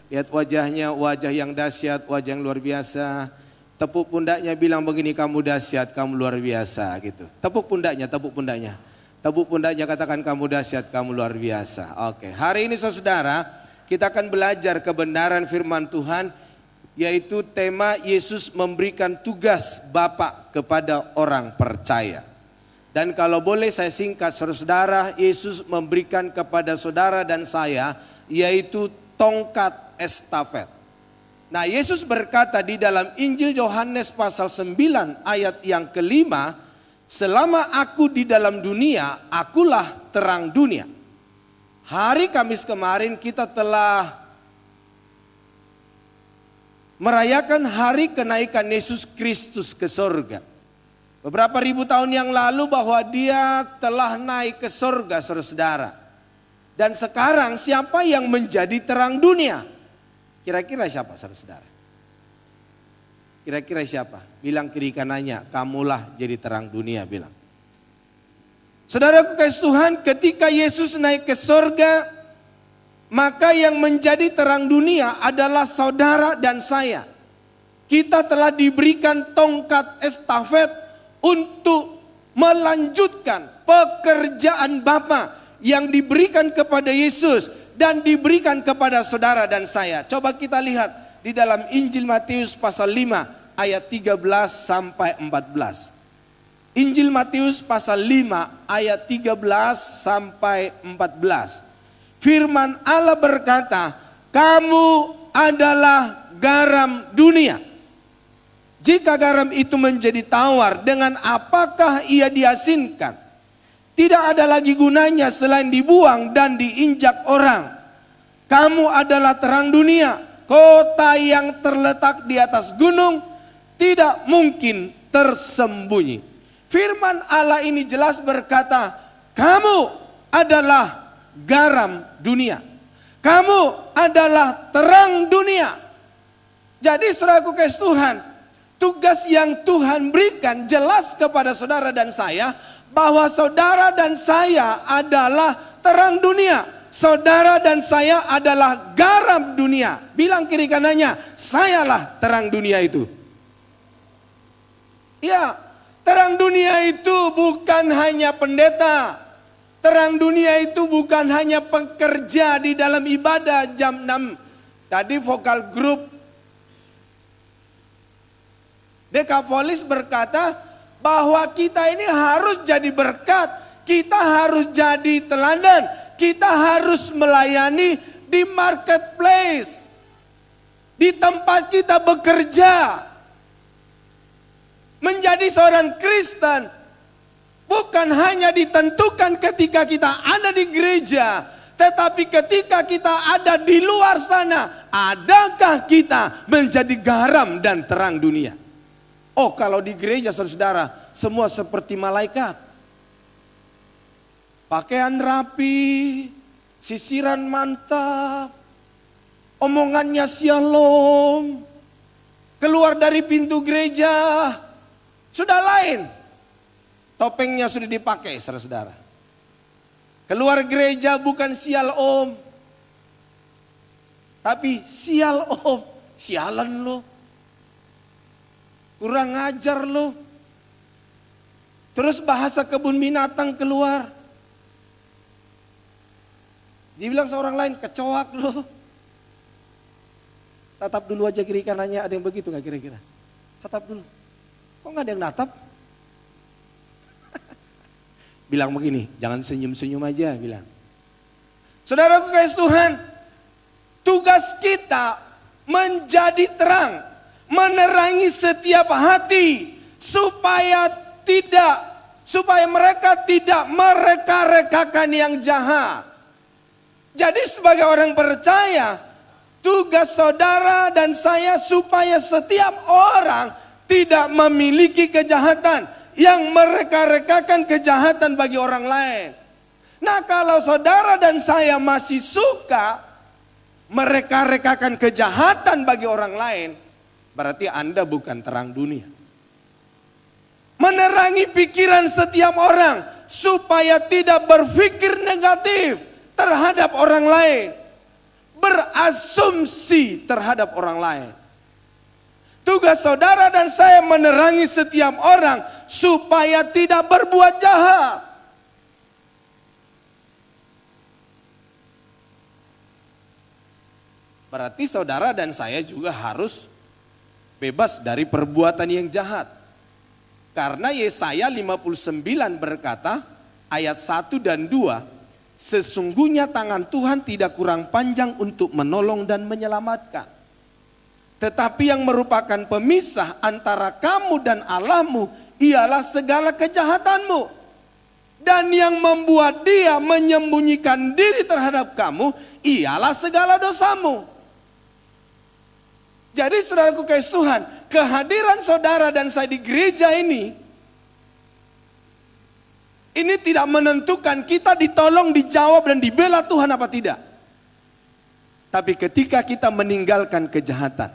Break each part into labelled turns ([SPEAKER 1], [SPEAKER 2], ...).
[SPEAKER 1] Lihat wajahnya, wajah yang dahsyat, wajah yang luar biasa. Tepuk pundaknya bilang begini, kamu dahsyat, kamu luar biasa gitu. Tepuk pundaknya, tepuk pundaknya. Tepuk pundaknya katakan kamu dahsyat, kamu luar biasa. Oke, hari ini saudara, kita akan belajar kebenaran firman Tuhan, yaitu tema Yesus memberikan tugas Bapa kepada orang percaya. Dan kalau boleh saya singkat saudara, Yesus memberikan kepada saudara dan saya yaitu tongkat estafet. Nah, Yesus berkata di dalam Injil Yohanes pasal 9 ayat yang kelima, selama aku di dalam dunia, akulah terang dunia. Hari Kamis kemarin kita telah merayakan hari kenaikan Yesus Kristus ke surga. Beberapa ribu tahun yang lalu bahwa dia telah naik ke surga saudara. Dan sekarang siapa yang menjadi terang dunia? Kira-kira siapa saudara? Kira-kira siapa? Bilang kiri kanannya, kamulah jadi terang dunia bilang. Saudaraku kasih Tuhan, ketika Yesus naik ke surga, maka yang menjadi terang dunia adalah saudara dan saya. Kita telah diberikan tongkat estafet untuk melanjutkan pekerjaan Bapa yang diberikan kepada Yesus dan diberikan kepada saudara dan saya. Coba kita lihat di dalam Injil Matius pasal 5 ayat 13 sampai 14. Injil Matius pasal 5 ayat 13 sampai 14. Firman Allah berkata, kamu adalah garam dunia. Jika garam itu menjadi tawar, dengan apakah ia diasinkan? Tidak ada lagi gunanya selain dibuang dan diinjak orang. Kamu adalah terang dunia. Kota yang terletak di atas gunung tidak mungkin tersembunyi. Firman Allah ini jelas berkata, kamu adalah garam dunia. Kamu adalah terang dunia. Jadi saudaraku kasih Tuhan, tugas yang Tuhan berikan jelas kepada saudara dan saya bahwa saudara dan saya adalah terang dunia. Saudara dan saya adalah garam dunia. Bilang kiri kanannya, sayalah terang dunia itu. Ya, terang dunia itu bukan hanya pendeta. Terang dunia itu bukan hanya pekerja di dalam ibadah jam 6. Tadi vokal grup Dekapolis berkata bahwa kita ini harus jadi berkat, kita harus jadi teladan, kita harus melayani di marketplace, di tempat kita bekerja. Menjadi seorang Kristen bukan hanya ditentukan ketika kita ada di gereja, tetapi ketika kita ada di luar sana, adakah kita menjadi garam dan terang dunia? Oh, kalau di gereja saudara, semua seperti malaikat. Pakaian rapi, sisiran mantap, omongannya shalom. Keluar dari pintu gereja, sudah lain. Topengnya sudah dipakai saudara. Keluar gereja bukan shalom, tapi shalom, sialan lo. Kurang ngajar lo. Terus bahasa kebun binatang keluar. Dibilang seorang lain, kecoak lo. Tatap dulu aja kiri kanannya, ada yang begitu gak kira-kira? Tatap dulu. Kok gak ada yang natap? Bilang begini, jangan senyum-senyum aja bilang. Saudaraku kasih Tuhan, tugas kita menjadi terang. Menerangi setiap hati supaya mereka tidak mereka-rekakan yang jahat. Jadi sebagai orang percaya, tugas saudara dan saya supaya setiap orang tidak memiliki kejahatan yang mereka-rekakan kejahatan bagi orang lain. Nah, kalau saudara dan saya masih suka mereka-rekakan kejahatan bagi orang lain, berarti Anda bukan terang dunia. Menerangi pikiran setiap orang supaya tidak berpikir negatif terhadap orang lain. berasumsi terhadap orang lain. Tugas saudara dan saya menerangi setiap orang supaya tidak berbuat jahat. Berarti saudara dan saya juga harus bebas dari perbuatan yang jahat. Karena Yesaya 59 berkata, ayat 1 dan 2, sesungguhnya tangan Tuhan tidak kurang panjang untuk menolong dan menyelamatkan. Tetapi yang merupakan pemisah antara kamu dan Allahmu ialah segala kejahatanmu. Dan yang membuat dia menyembunyikan diri terhadap kamu ialah segala dosamu. Jadi saudaraku kasih Tuhan, kehadiran saudara dan saya di gereja ini tidak menentukan kita ditolong, dijawab dan dibela Tuhan apa tidak. Tapi ketika kita meninggalkan kejahatan.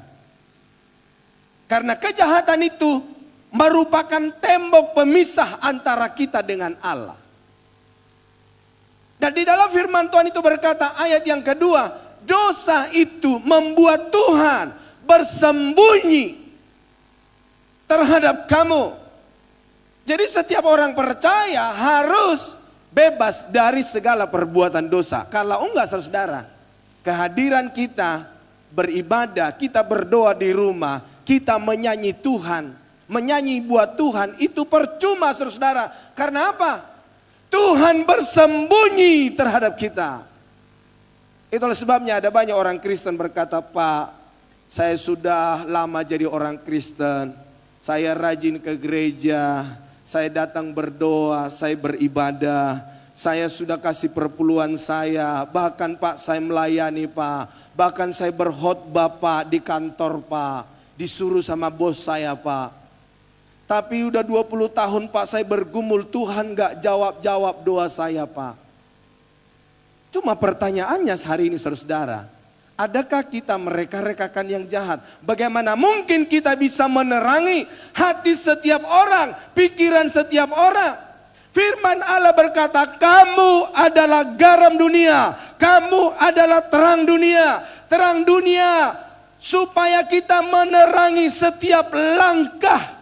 [SPEAKER 1] Karena kejahatan itu merupakan tembok pemisah antara kita dengan Allah. Dan di dalam firman Tuhan itu berkata ayat yang kedua, dosa itu membuat Tuhan bersembunyi terhadap kamu. Jadi setiap orang percaya harus bebas dari segala perbuatan dosa. Kalau enggak saudara, kehadiran kita beribadah, kita berdoa di rumah, kita menyanyi Tuhan, menyanyi buat Tuhan, itu percuma saudara. Karena apa? Tuhan bersembunyi terhadap kita. Itulah sebabnya ada banyak orang Kristen berkata, Pak, saya sudah lama jadi orang Kristen, saya rajin ke gereja, saya datang berdoa, saya beribadah, saya sudah kasih perpuluhan saya, bahkan Pak saya melayani Pak, bahkan saya berkhotbah Pak di kantor Pak, disuruh sama bos saya Pak. Tapi udah 20 tahun Pak saya bergumul, Tuhan gak jawab-jawab doa saya Pak. Cuma pertanyaannya hari ini saudara, adakah kita mereka-rekakan yang jahat? Bagaimana mungkin kita bisa menerangi hati setiap orang, pikiran setiap orang? Firman Allah berkata, kamu adalah garam dunia, kamu adalah terang dunia. Terang dunia supaya kita menerangi setiap langkah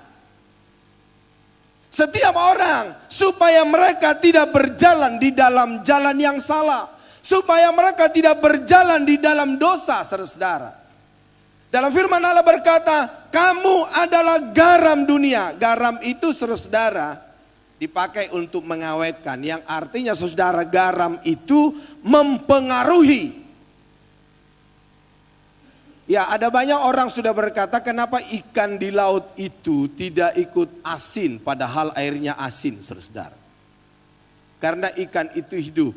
[SPEAKER 1] setiap orang, supaya mereka tidak berjalan di dalam jalan yang salah. Supaya mereka tidak berjalan di dalam dosa, saudara. Dalam firman Allah berkata, kamu adalah garam dunia. Garam itu saudara dipakai untuk mengawetkan. Yang artinya saudara, garam itu mempengaruhi. Ya, ada banyak orang sudah berkata, kenapa ikan di laut itu tidak ikut asin padahal airnya asin, saudara. Karena ikan itu hidup.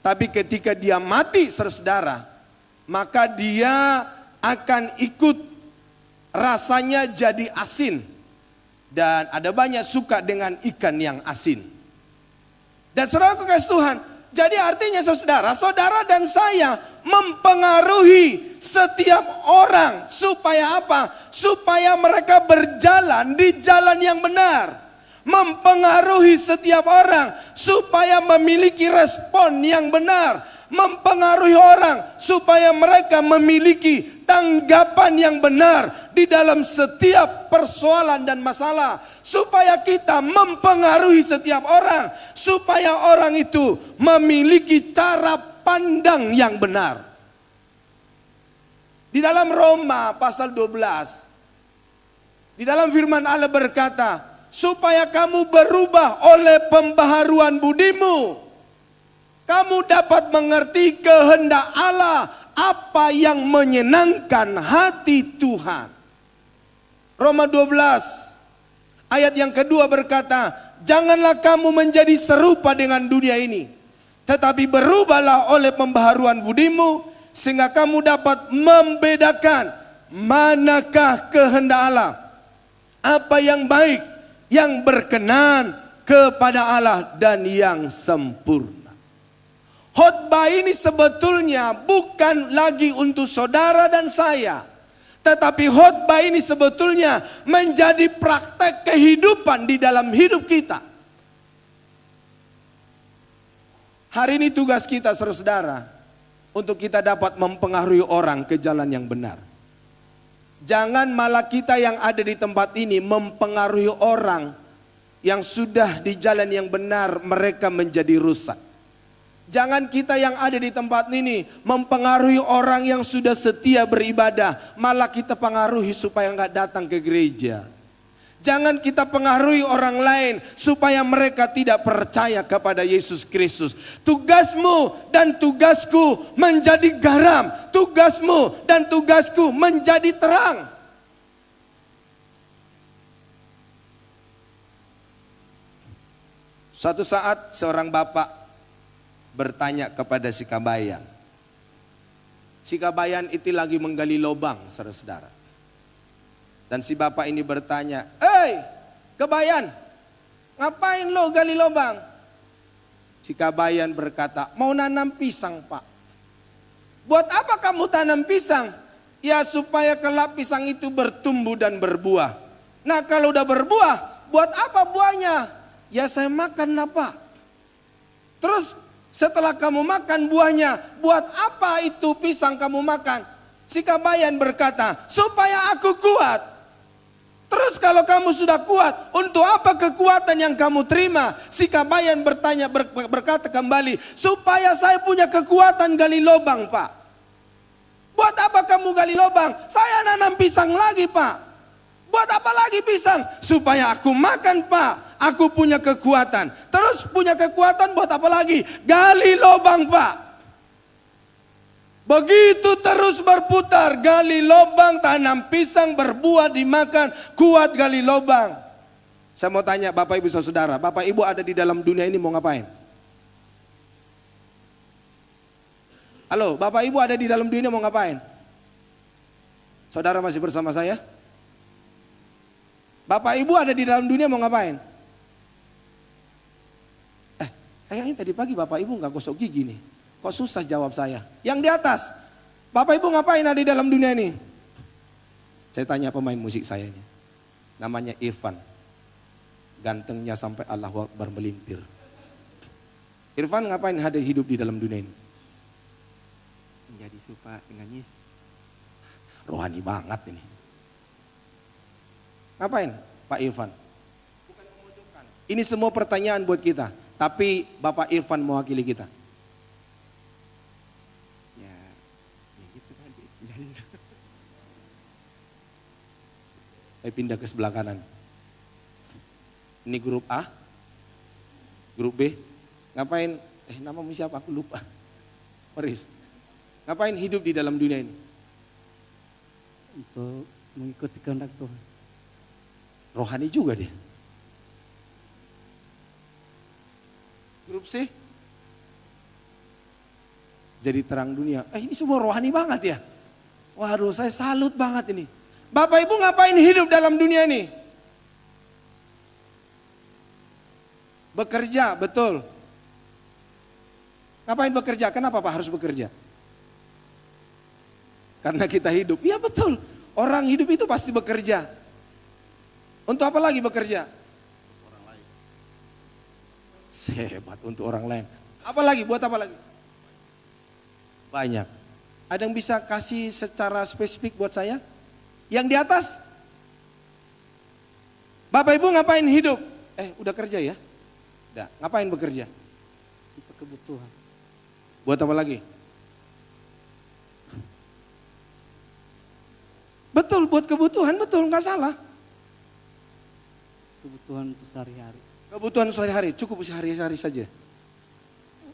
[SPEAKER 1] Tapi ketika dia mati saudara, maka dia akan ikut rasanya jadi asin. Dan ada banyak suka dengan ikan yang asin. Dan saudaraku kasih Tuhan, jadi artinya saudara dan saya mempengaruhi setiap orang. Supaya apa? Supaya mereka berjalan di jalan yang benar. Mempengaruhi setiap orang supaya memiliki respon yang benar. Mempengaruhi orang supaya mereka memiliki tanggapan yang benar di dalam setiap persoalan dan masalah. Supaya kita mempengaruhi setiap orang, supaya orang itu memiliki cara pandang yang benar. Di dalam Roma pasal 12, di dalam firman Allah berkata, supaya kamu berubah oleh pembaharuan budimu. Kamu dapat mengerti kehendak Allah, apa yang menyenangkan hati Tuhan. Roma 12 ayat yang kedua berkata, janganlah kamu menjadi serupa dengan dunia ini, tetapi berubahlah oleh pembaharuan budimu, sehingga kamu dapat membedakan manakah kehendak Allah, apa yang baik, yang berkenan kepada Allah dan yang sempurna. Khotbah ini sebetulnya bukan lagi untuk saudara dan saya, tetapi khotbah ini sebetulnya menjadi praktek kehidupan di dalam hidup kita. Hari ini tugas kita saudara untuk kita dapat mempengaruhi orang ke jalan yang benar. Jangan malah kita yang ada di tempat ini mempengaruhi orang yang sudah di jalan yang benar, mereka menjadi rusak. Jangan kita yang ada di tempat ini mempengaruhi orang yang sudah setia beribadah, malah kita pengaruhi supaya nggak datang ke gereja. Jangan kita pengaruhi orang lain supaya mereka tidak percaya kepada Yesus Kristus. Tugasmu dan tugasku menjadi garam, tugasmu dan tugasku menjadi terang. Suatu saat seorang bapak bertanya kepada si Kabayan. Si Kabayan itu lagi menggali lubang, saudara-saudara. Dan si bapak ini bertanya, "Hei, Kabayan, ngapain lo gali lubang?" Si Kabayan berkata, "Mau nanam pisang, Pak." "Buat apa kamu tanam pisang?" "Ya supaya kelak pisang itu bertumbuh dan berbuah." "Nah kalau udah berbuah, buat apa buahnya?" "Ya saya makan lah, Pak." "Terus setelah kamu makan buahnya, buat apa itu pisang kamu makan?" Si Kabayan berkata, "Supaya aku kuat." "Terus kalau kamu sudah kuat, untuk apa kekuatan yang kamu terima?" Si Kabayan berkata kembali, "Supaya saya punya kekuatan gali lubang, Pak." "Buat apa kamu gali lubang?" "Saya nanam pisang lagi, Pak." "Buat apa lagi pisang?" "Supaya aku makan, Pak. Aku punya kekuatan." "Terus punya kekuatan buat apa lagi?" "Gali lubang, Pak." Begitu terus berputar, gali lubang, tanam pisang, berbuah, dimakan, kuat gali lubang. Saya mau tanya Bapak Ibu Saudara, Bapak Ibu ada di dalam dunia ini mau ngapain? Halo, Bapak Ibu ada di dalam dunia mau ngapain? Saudara masih bersama saya? Bapak Ibu ada di dalam dunia mau ngapain? Kayaknya tadi pagi Bapak Ibu nggak gosok gigi nih. Kok susah jawab saya? Yang di atas, Bapak Ibu ngapain ada di dalam dunia ini? Saya tanya pemain musik saya ini. Namanya Irfan. Gantengnya sampai Allahu Akbar melintir. Irfan ngapain ada hidup di dalam dunia ini?
[SPEAKER 2] Menjadi suka dengan Yesus.
[SPEAKER 1] Rohani banget ini. Ngapain Pak Irfan? Bukan memojokkan. Ini semua pertanyaan buat kita. Tapi Bapak Irfan mewakili kita. Saya pindah ke sebelah kanan. Ini grup A, grup B. Ngapain? Namamu siapa? Aku lupa. Maris. Ngapain hidup di dalam dunia ini?
[SPEAKER 2] Untuk mengikuti kehendak Tuhan.
[SPEAKER 1] Rohani juga dia. Grup C. Jadi terang dunia. Ini semua rohani banget ya. Waduh, saya salut banget ini. Bapak Ibu ngapain hidup dalam dunia ini? Bekerja, betul. Ngapain bekerja? Kenapa Pak harus bekerja? Karena kita hidup. Iya betul. Orang hidup itu pasti bekerja. Untuk apa lagi bekerja?
[SPEAKER 2] Orang lain.
[SPEAKER 1] Hebat untuk orang lain. Apa lagi? Buat apa lagi? Banyak. Ada yang bisa kasih secara spesifik buat saya? Yang di atas? Bapak Ibu ngapain hidup? Udah kerja ya? Udah. Ngapain bekerja?
[SPEAKER 2] Untuk kebutuhan.
[SPEAKER 1] Buat apa lagi? Betul, buat kebutuhan, betul, nggak salah.
[SPEAKER 2] Kebutuhan untuk sehari-hari.
[SPEAKER 1] Kebutuhan sehari-hari, cukup sehari-hari saja.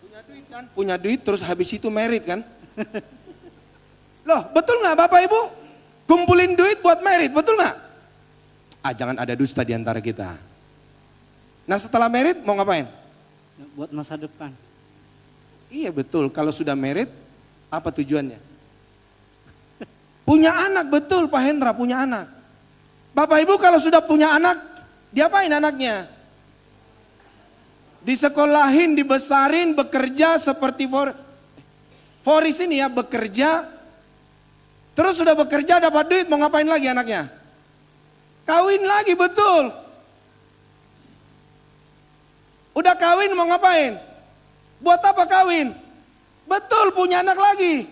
[SPEAKER 1] Punya duit kan? Punya duit terus habis itu merit kan? Loh, betul nggak Bapak Ibu? Kumpulin duit buat merit, betul nggak? Jangan ada dusta di antara kita. Nah setelah merit mau ngapain?
[SPEAKER 2] Buat masa depan.
[SPEAKER 1] Iya betul, kalau sudah merit apa tujuannya? Punya anak, betul Pak Hendra punya anak. Bapak Ibu kalau sudah punya anak, diapain anaknya? Disekolahin, dibesarin, bekerja seperti Foris ini ya, bekerja. Terus sudah bekerja dapat duit, mau ngapain lagi anaknya? Kawin lagi, betul. Udah kawin mau ngapain? Buat apa kawin? Betul, punya anak lagi.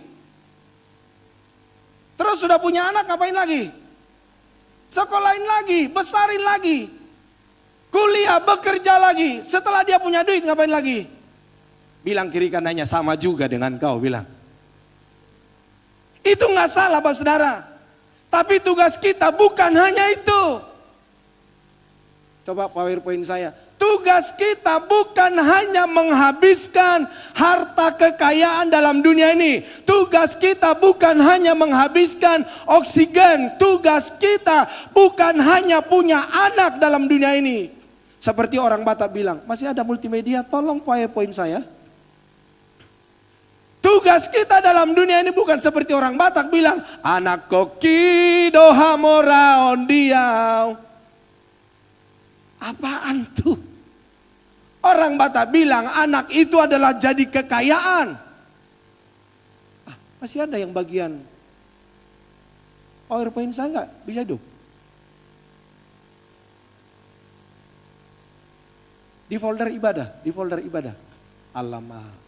[SPEAKER 1] Terus sudah punya anak ngapain lagi? Sekolahin lagi, besarin lagi. Kuliah, bekerja lagi. Setelah dia punya duit ngapain lagi? Bilang kiri kanannya, sama juga dengan kau bilang. Itu nggak salah Bapak Saudara. Tapi tugas kita bukan hanya itu. Coba PowerPoint saya. Tugas kita bukan hanya menghabiskan harta kekayaan dalam dunia ini. Tugas kita bukan hanya menghabiskan oksigen. Tugas kita bukan hanya punya anak dalam dunia ini. Seperti orang Batak bilang, masih ada multimedia, tolong PowerPoint saya. Tugas kita dalam dunia ini bukan seperti orang Batak bilang, anak koki doha moraon diau. Apaan tuh? Orang Batak bilang anak itu adalah jadi kekayaan. Masih ada yang bagian PowerPoint saya nggak bisa hidup. Di folder ibadah. Alamak.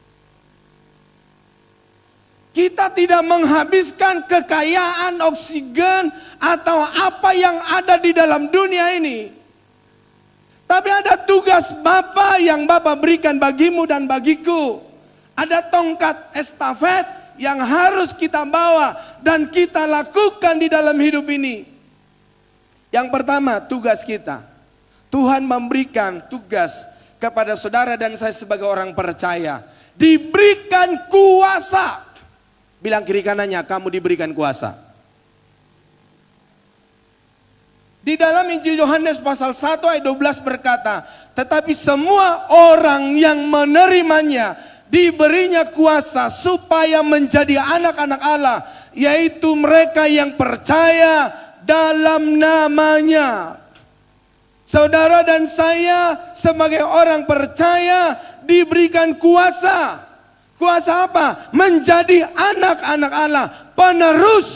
[SPEAKER 1] Kita tidak menghabiskan kekayaan oksigen atau apa yang ada di dalam dunia ini. Tapi ada tugas Bapa yang Bapa berikan bagimu dan bagiku. Ada tongkat estafet yang harus kita bawa dan kita lakukan di dalam hidup ini. Yang pertama, tugas kita. Tuhan memberikan tugas kepada saudara dan saya sebagai orang percaya. Diberikan kuasa. Bilang kiri kanannya, kamu diberikan kuasa. Di dalam Injil Yohanes pasal 1 ayat 12 berkata, tetapi semua orang yang menerimanya diberinya kuasa supaya menjadi anak-anak Allah, yaitu mereka yang percaya dalam namanya. Saudara dan saya sebagai orang percaya diberikan kuasa. Kuasa apa? Menjadi anak-anak Allah, penerus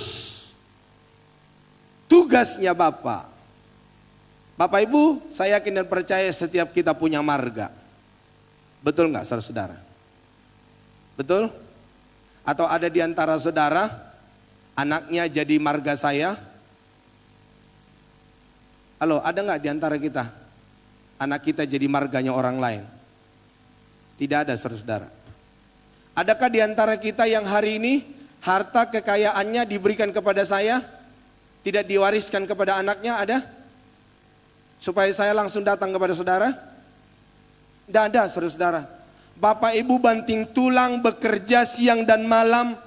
[SPEAKER 1] tugasnya Bapa. Bapak Ibu, saya yakin dan percaya setiap kita punya marga. Betul nggak saudara-saudara? Betul? Atau ada di antara saudara, anaknya jadi marga saya? Halo, ada nggak di antara kita? Anak kita jadi marganya orang lain? Tidak ada saudara-saudara. Adakah di antara kita yang hari ini harta kekayaannya diberikan kepada saya? Tidak diwariskan kepada anaknya, ada? Supaya saya langsung datang kepada saudara? Tidak ada saudara-saudara. Bapak Ibu banting tulang bekerja siang dan malam.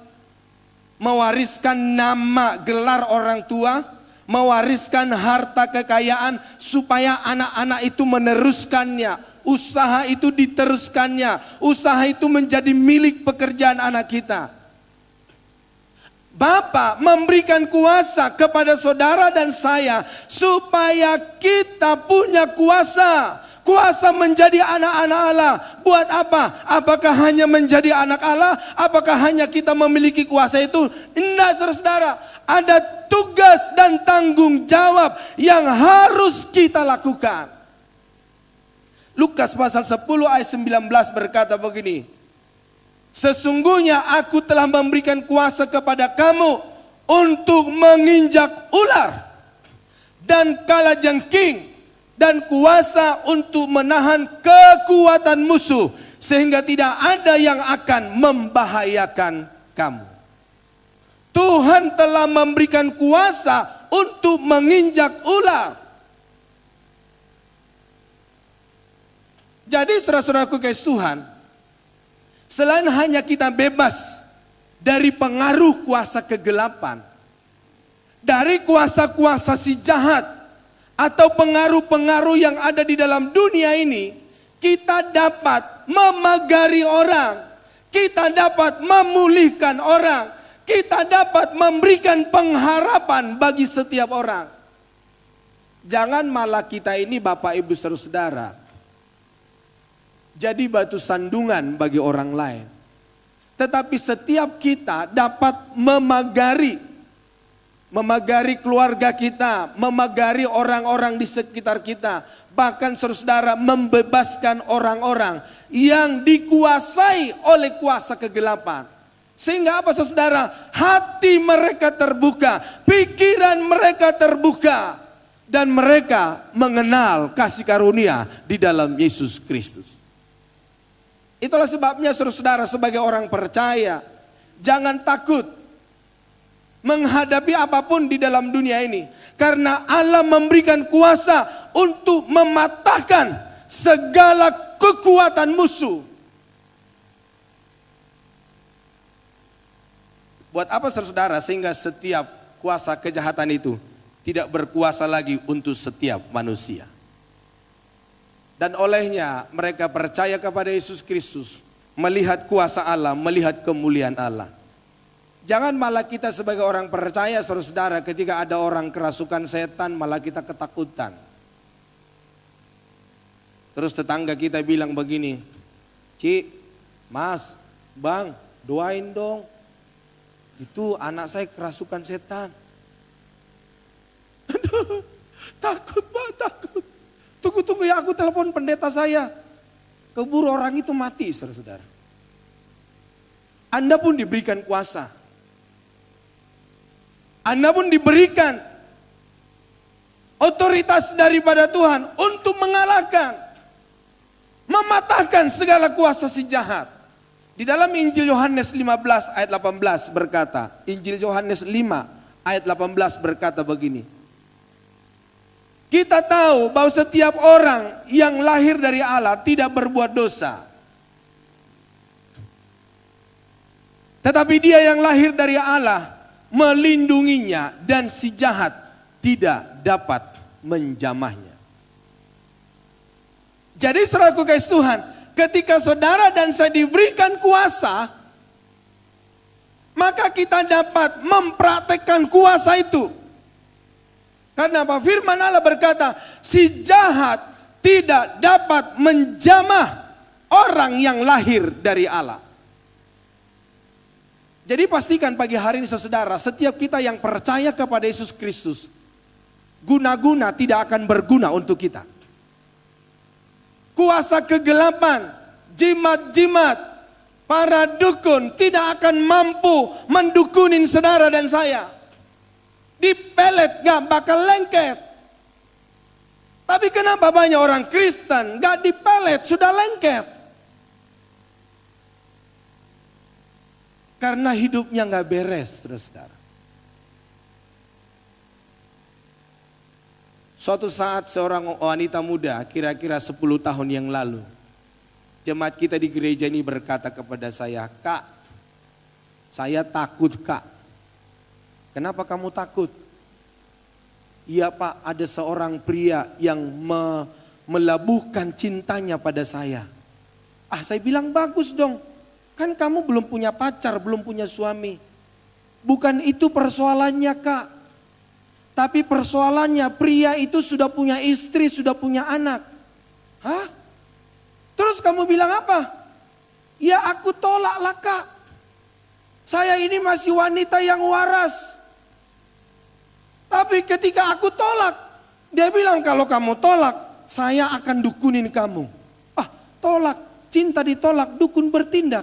[SPEAKER 1] Mewariskan nama gelar orang tua. Mewariskan harta kekayaan supaya anak-anak itu meneruskannya. Usaha itu diteruskannya. Usaha itu menjadi milik pekerjaan anak kita. Bapa memberikan kuasa kepada saudara dan saya supaya kita punya kuasa. Kuasa menjadi anak-anak Allah. Buat apa? Apakah hanya menjadi anak Allah? Apakah hanya kita memiliki kuasa itu? Tidak saudara-saudara. Ada tugas dan tanggung jawab yang harus kita lakukan. Lukas pasal 10 ayat 19 berkata begini. Sesungguhnya aku telah memberikan kuasa kepada kamu untuk menginjak ular dan kalajengking dan kuasa untuk menahan kekuatan musuh sehingga tidak ada yang akan membahayakan kamu. Tuhan telah memberikan kuasa untuk menginjak ular. Jadi saudara-saudaraku kasih Tuhan, selain hanya kita bebas dari pengaruh kuasa kegelapan, dari kuasa-kuasa si jahat, atau pengaruh-pengaruh yang ada di dalam dunia ini, kita dapat memagari orang, kita dapat memulihkan orang, kita dapat memberikan pengharapan bagi setiap orang. Jangan malah kita ini Bapak Ibu Saudara jadi batu sandungan bagi orang lain. Tetapi setiap kita dapat memagari keluarga kita, memagari orang-orang di sekitar kita, bahkan saudara membebaskan orang-orang yang dikuasai oleh kuasa kegelapan. Sehingga apa saudara? Hati mereka terbuka, pikiran mereka terbuka, dan mereka mengenal kasih karunia di dalam Yesus Kristus. Itulah sebabnya saudara sebagai orang percaya, jangan takut menghadapi apapun di dalam dunia ini. Karena Allah memberikan kuasa untuk mematahkan segala kekuatan musuh. Buat apa saudara? Sehingga setiap kuasa kejahatan itu tidak berkuasa lagi untuk setiap manusia. Dan olehnya mereka percaya kepada Yesus Kristus, melihat kuasa Allah, melihat kemuliaan Allah. Jangan malah kita sebagai orang percaya saudara, ketika ada orang kerasukan setan malah kita ketakutan. Terus tetangga kita bilang begini, Ci, Mas, Bang, doain dong. Itu anak saya kerasukan setan. Aduh, takut Pak, takut. Tunggu ya, aku telepon pendeta saya. Keburu orang itu mati saudara. Anda pun diberikan kuasa. Anda pun diberikan otoritas daripada Tuhan untuk mengalahkan, mematahkan segala kuasa si jahat. Di dalam Injil Yohanes 15 ayat 18 berkata, Injil Yohanes 5 ayat 18 berkata begini. Kita tahu bahwa setiap orang yang lahir dari Allah tidak berbuat dosa. Tetapi dia yang lahir dari Allah melindunginya dan si jahat tidak dapat menjamahnya. Jadi saudaraku kasih Tuhan, ketika saudara dan saya diberikan kuasa, maka kita dapat mempraktekkan kuasa itu. Karena apa? Firman Allah berkata, si jahat tidak dapat menjamah orang yang lahir dari Allah. Jadi pastikan pagi hari ini saudara, setiap kita yang percaya kepada Yesus Kristus, guna-guna tidak akan berguna untuk kita. Kuasa kegelapan, jimat-jimat, para dukun tidak akan mampu mendukunin saudara dan saya. Dipelet gak bakal lengket. Tapi kenapa banyak orang Kristen gak dipelet sudah lengket? Karena hidupnya gak beres saudara. Suatu saat seorang wanita muda kira-kira 10 tahun yang lalu, jemaat kita di gereja ini berkata kepada saya, Kak, saya takut Kak. Kenapa kamu takut? Iya Pak, ada seorang pria yang melabuhkan cintanya pada saya. Saya bilang bagus dong. Kan kamu belum punya pacar, belum punya suami. Bukan itu persoalannya Kak. Tapi persoalannya pria itu sudah punya istri, sudah punya anak. Hah? Terus kamu bilang apa? Ya aku tolak lah Kak. Saya ini masih wanita yang waras. Tapi ketika aku tolak, dia bilang kalau kamu tolak, saya akan dukunin kamu. Tolak, cinta ditolak, dukun bertindak.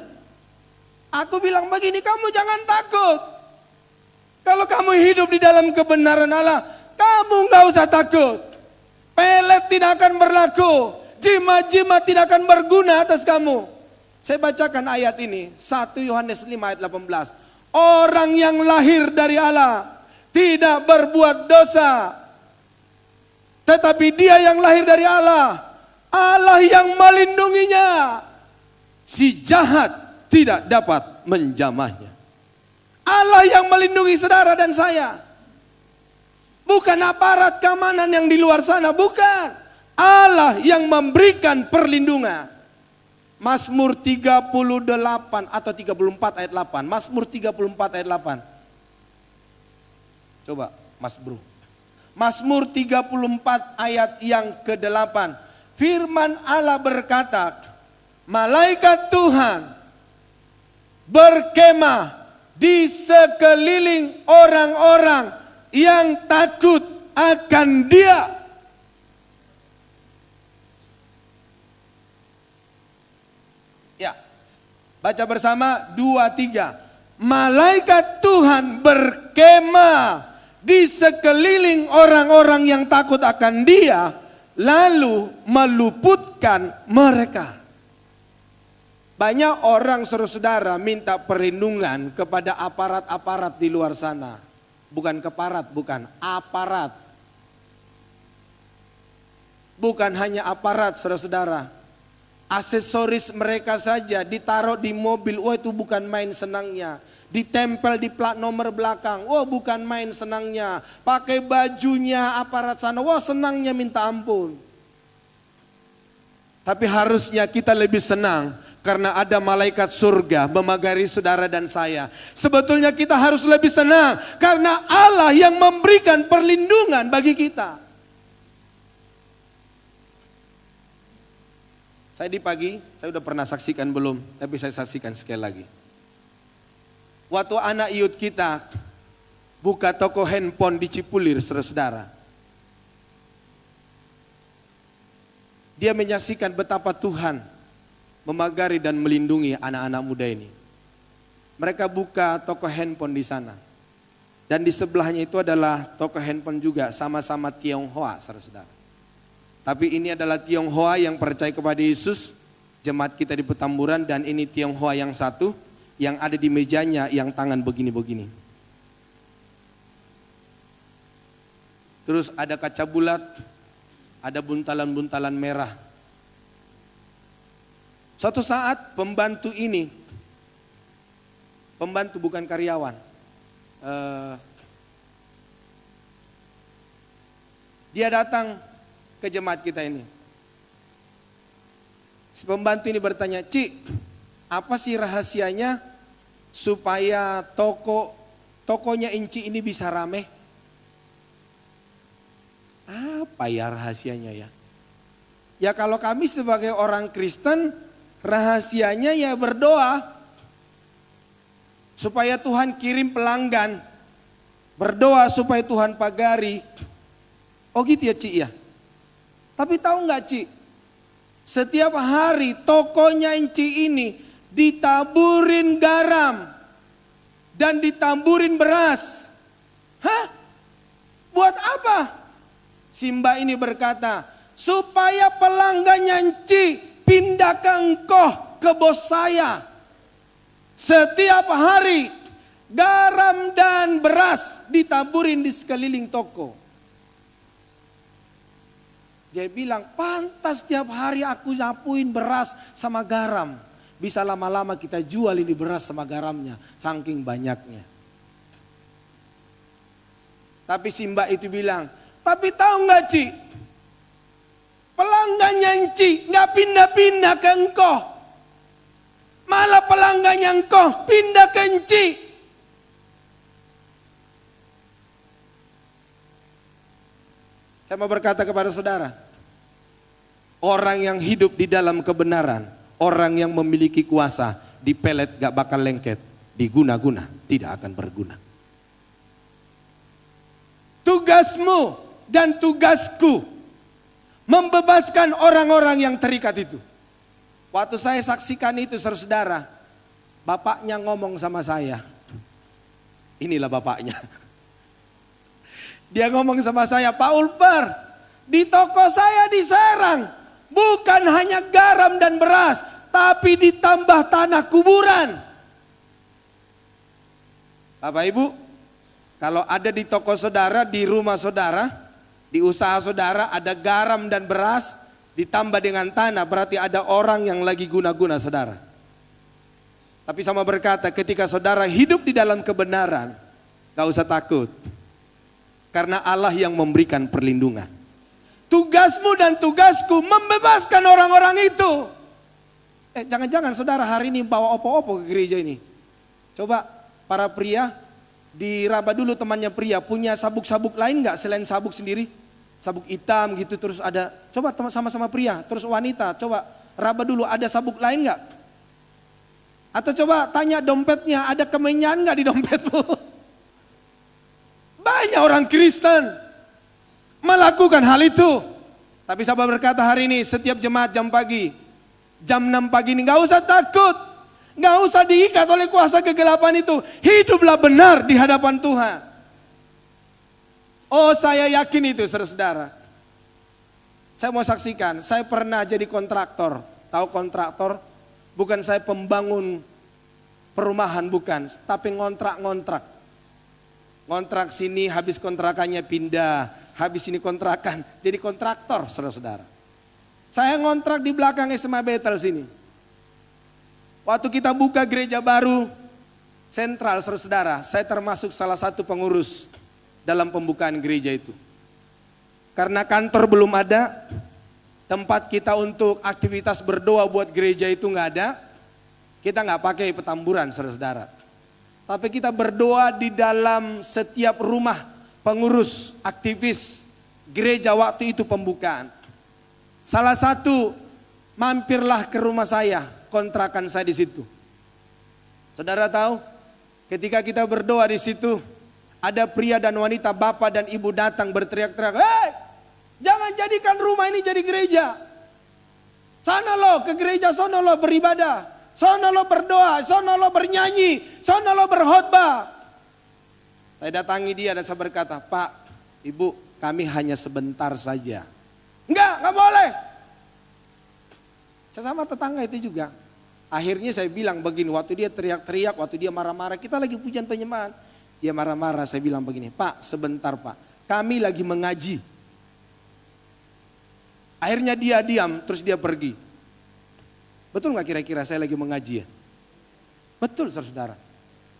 [SPEAKER 1] Aku bilang begini, kamu jangan takut. Kalau kamu hidup di dalam kebenaran Allah, kamu gak usah takut. Pelet tidak akan berlaku, jimat-jimat tidak akan berguna atas kamu. Saya bacakan ayat ini, 1 Yohanes 5 ayat 18. Orang yang lahir dari Allah tidak berbuat dosa. Tetapi dia yang lahir dari Allah, Allah yang melindunginya. Si jahat tidak dapat menjamahnya. Allah yang melindungi saudara dan saya. Bukan aparat keamanan yang di luar sana, bukan. Allah yang memberikan perlindungan. Mazmur 38 atau 34 ayat 8. Mazmur 34 ayat 8. Coba Mas Bro. Mazmur 34 ayat yang ke-8. Firman Allah berkata, malaikat Tuhan berkemah di sekeliling orang-orang yang takut akan Dia. Baca bersama 2, 3. Malaikat Tuhan berkemah di sekeliling orang-orang yang takut akan Dia, lalu meluputkan mereka. Banyak orang saudara-saudara minta perlindungan kepada aparat-aparat di luar sana. Bukan keparat, bukan aparat. Bukan hanya aparat saudara-saudara. Aksesoris mereka saja ditaruh di mobil, wah itu bukan main senangnya. Ditempel di plat nomor belakang, wah bukan main senangnya. Pakai bajunya aparat sana, wah senangnya minta ampun. Tapi harusnya kita lebih senang karena ada malaikat surga memagari saudara dan saya. Sebetulnya kita harus lebih senang karena Allah yang memberikan perlindungan bagi kita. Saya di pagi, saya udah pernah saksikan belum, tapi saya saksikan sekali lagi. Waktu anak Yud kita buka toko handphone di Cipulir, saudara-saudara. Dia menyaksikan betapa Tuhan memagari dan melindungi anak-anak muda ini. Mereka buka toko handphone di sana. Dan di sebelahnya itu adalah toko handphone juga, sama-sama Tionghoa, saudara-saudara. Tapi ini adalah Tionghoa yang percaya kepada Yesus, jemaat kita di Petamburan, dan ini Tionghoa yang satu, yang ada di mejanya yang tangan begini-begini. Terus ada kaca bulat, ada buntalan-buntalan merah. Suatu saat pembantu ini, pembantu bukan karyawan, dia datang ke jemaat kita ini. Si pembantu ini bertanya, Cik, apa sih rahasianya supaya tokonya Inci ini bisa rame? Apa ya rahasianya ya? Ya kalau kami sebagai orang Kristen, rahasianya ya berdoa. Supaya Tuhan kirim pelanggan. Berdoa supaya Tuhan pagari. Oh gitu ya Cik ya? Tapi tahu nggak Ci, setiap hari tokonya Inci ini ditaburin garam dan ditamburin beras. Hah? Buat apa? Si Mbak ini berkata, supaya pelanggannya Inci pindah ke engkau, ke bos saya. Setiap hari garam dan beras ditaburin di sekeliling toko. Dia bilang, pantas tiap hari aku nyapuin beras sama garam. Bisa lama-lama kita jual ini beras sama garamnya, saking banyaknya. Tapi si Mbak itu bilang, tapi tahu nggak Ci? Pelanggannya Ci nggak pindah-pindah ke engkau. Malah pelanggannya engkau pindah ke Ci. Saya mau berkata kepada saudara, orang yang hidup di dalam kebenaran, orang yang memiliki kuasa, dipelet gak bakal lengket, diguna-guna tidak akan berguna. Tugasmu dan tugasku membebaskan orang-orang yang terikat itu. Waktu saya saksikan itu saudara, bapaknya ngomong sama saya, inilah bapaknya. Dia ngomong sama saya, Pak Ulper, di toko saya di Serang bukan hanya garam dan beras, tapi ditambah tanah kuburan. Bapak Ibu, kalau ada di toko saudara, di rumah saudara, di usaha saudara ada garam dan beras ditambah dengan tanah, berarti ada orang yang lagi guna-guna saudara. Tapi sama berkata, ketika saudara hidup di dalam kebenaran, gak usah takut. Karena Allah yang memberikan perlindungan. Tugasmu dan tugasku membebaskan orang-orang itu. Jangan-jangan saudara hari ini bawa opo-opo ke gereja ini. Coba para pria, diraba dulu temannya pria, punya sabuk-sabuk lain gak selain sabuk sendiri? Sabuk hitam gitu terus ada, coba sama-sama pria, terus wanita, coba raba dulu ada sabuk lain gak? Atau coba tanya dompetnya, ada kemenyan gak di dompetmu? Banyak orang Kristen melakukan hal itu. Tapi sahabat berkata hari ini setiap jemaat jam pagi, jam 6 pagi ini gak usah takut. Nggak usah diikat oleh kuasa kegelapan itu. Hiduplah benar di hadapan Tuhan. Oh, saya yakin itu, saudara-saudara. Saya mau saksikan, saya pernah jadi kontraktor. Tahu kontraktor? Bukan saya pembangun perumahan, bukan. Tapi ngontrak-ngontrak. Ngontrak sini, habis kontrakannya pindah. Habis ini kontrakan. Jadi kontraktor, saudara-saudara. Saya ngontrak di belakang SMA Bethel sini. Waktu kita buka gereja baru sentral, saudara-saudara, saya termasuk salah satu pengurus dalam pembukaan gereja itu. Karena kantor belum ada, tempat kita untuk aktivitas berdoa buat gereja itu nggak ada, kita nggak pakai petamburan, saudara-saudara. Tapi kita berdoa di dalam setiap rumah pengurus aktivis gereja waktu itu pembukaan. Salah satu mampirlah ke rumah saya. Kontrakan saya di situ. Saudara tahu, ketika kita berdoa di situ, ada pria dan wanita, bapak dan ibu datang berteriak-teriak, "Hei, jangan jadikan rumah ini jadi gereja. Sana lo ke gereja, sana lo beribadah, sana lo berdoa, sana lo bernyanyi, sana lo berkhotbah." Saya datangi dia dan saya berkata, "Pak, ibu, kami hanya sebentar saja." Enggak boleh. Saya sama tetangga itu juga. Akhirnya saya bilang begini, waktu dia teriak-teriak, waktu dia marah-marah, kita lagi pujian penyembahan. Dia marah-marah, saya bilang begini, "Pak, sebentar Pak, kami lagi mengaji." Akhirnya dia diam, terus dia pergi. Betul gak kira-kira saya lagi mengaji ya? Betul, saudara.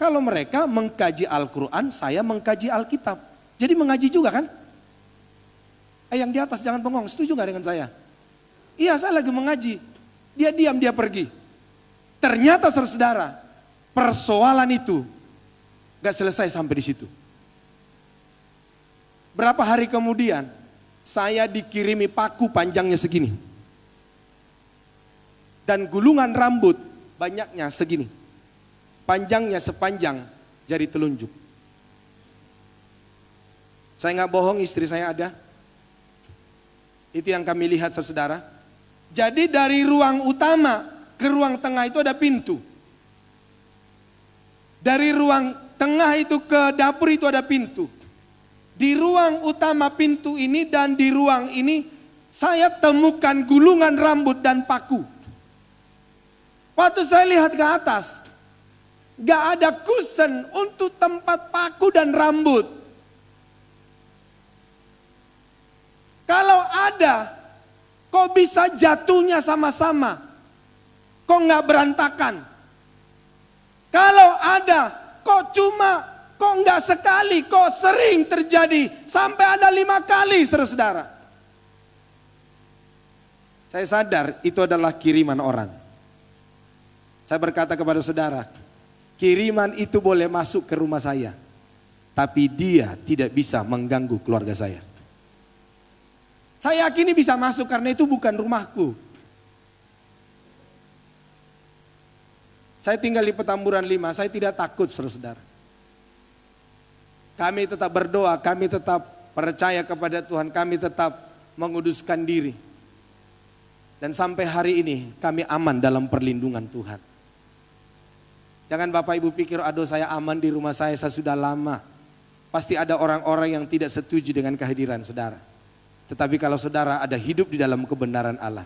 [SPEAKER 1] Kalau mereka mengkaji Al-Quran, saya mengkaji Alkitab. Jadi mengaji juga kan? Yang di atas jangan bengong, setuju gak dengan saya? Iya, saya lagi mengaji. Dia diam, dia pergi. Ternyata saudara, persoalan itu gak selesai sampai di situ. Berapa hari kemudian, saya dikirimi paku panjangnya segini. Dan gulungan rambut banyaknya segini. Panjangnya sepanjang jari telunjuk. Saya gak bohong, istri saya ada. Itu yang kami lihat, saudara. Jadi dari ruang utama ke ruang tengah itu ada pintu. Dari ruang tengah itu ke dapur itu ada pintu. Di ruang utama pintu ini dan di ruang ini saya temukan gulungan rambut dan paku. Waktu saya lihat ke atas, gak ada kusen untuk tempat paku dan rambut. Kalau ada, kok bisa jatuhnya sama-sama? Kok nggak berantakan? Kalau ada, kok nggak sekali, kok sering terjadi sampai ada 5 kali, saudara. Saya sadar itu adalah kiriman orang. Saya berkata kepada saudara, kiriman itu boleh masuk ke rumah saya, tapi dia tidak bisa mengganggu keluarga saya. Saya yakini bisa masuk karena itu bukan rumahku. Saya tinggal di Petamburan 5, saya tidak takut, saudara. Kami tetap berdoa, kami tetap percaya kepada Tuhan, kami tetap menguduskan diri. Dan sampai hari ini kami aman dalam perlindungan Tuhan. Jangan Bapak Ibu pikir, aduh saya aman di rumah saya sudah lama. Pasti ada orang-orang yang tidak setuju dengan kehadiran saudara. Tetapi kalau saudara ada hidup di dalam kebenaran Allah,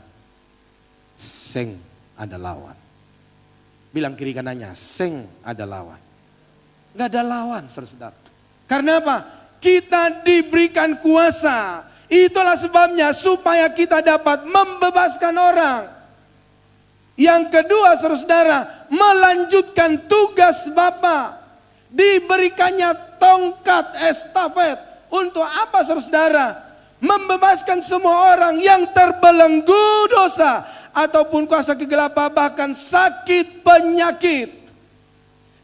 [SPEAKER 1] seng ada lawan. Bilang kiri kanannya, seng ada lawan. Gak ada lawan, saudara. Karena apa? Kita diberikan kuasa. Itulah sebabnya supaya kita dapat membebaskan orang. Yang kedua, saudara, melanjutkan tugas Bapa. Diberikannya tongkat estafet. Untuk apa, saudara? Membebaskan semua orang yang terbelenggu dosa ataupun kuasa kegelapan, bahkan sakit penyakit.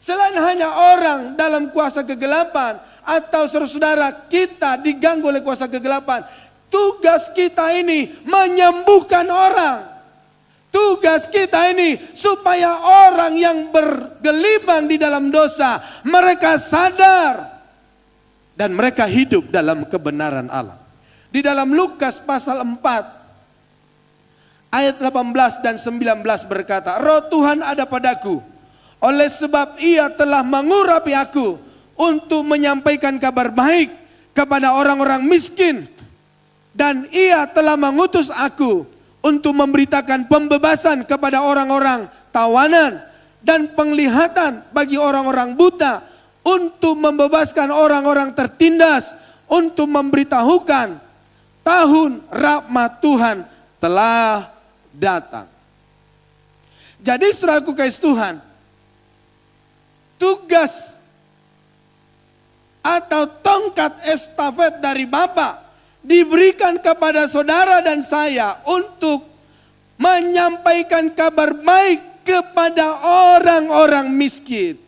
[SPEAKER 1] Selain hanya orang dalam kuasa kegelapan atau saudara kita diganggu oleh kuasa kegelapan, tugas kita ini menyembuhkan orang. Tugas kita ini supaya orang yang bergelimang di dalam dosa, mereka sadar dan mereka hidup dalam kebenaran Allah. Di dalam Lukas pasal 4 ayat 18 dan 19 berkata, Roh Tuhan ada padaku Oleh sebab ia telah mengurapi aku untuk menyampaikan kabar baik kepada orang-orang miskin. Dan ia telah mengutus aku untuk memberitakan pembebasan kepada orang-orang tawanan dan penglihatan bagi orang-orang buta, untuk membebaskan orang-orang tertindas, untuk memberitahukan tahun rahmat Tuhan telah datang. Jadi saudaraku kasih Tuhan, tugas atau tongkat estafet dari Bapa diberikan kepada saudara dan saya untuk menyampaikan kabar baik kepada orang-orang miskin.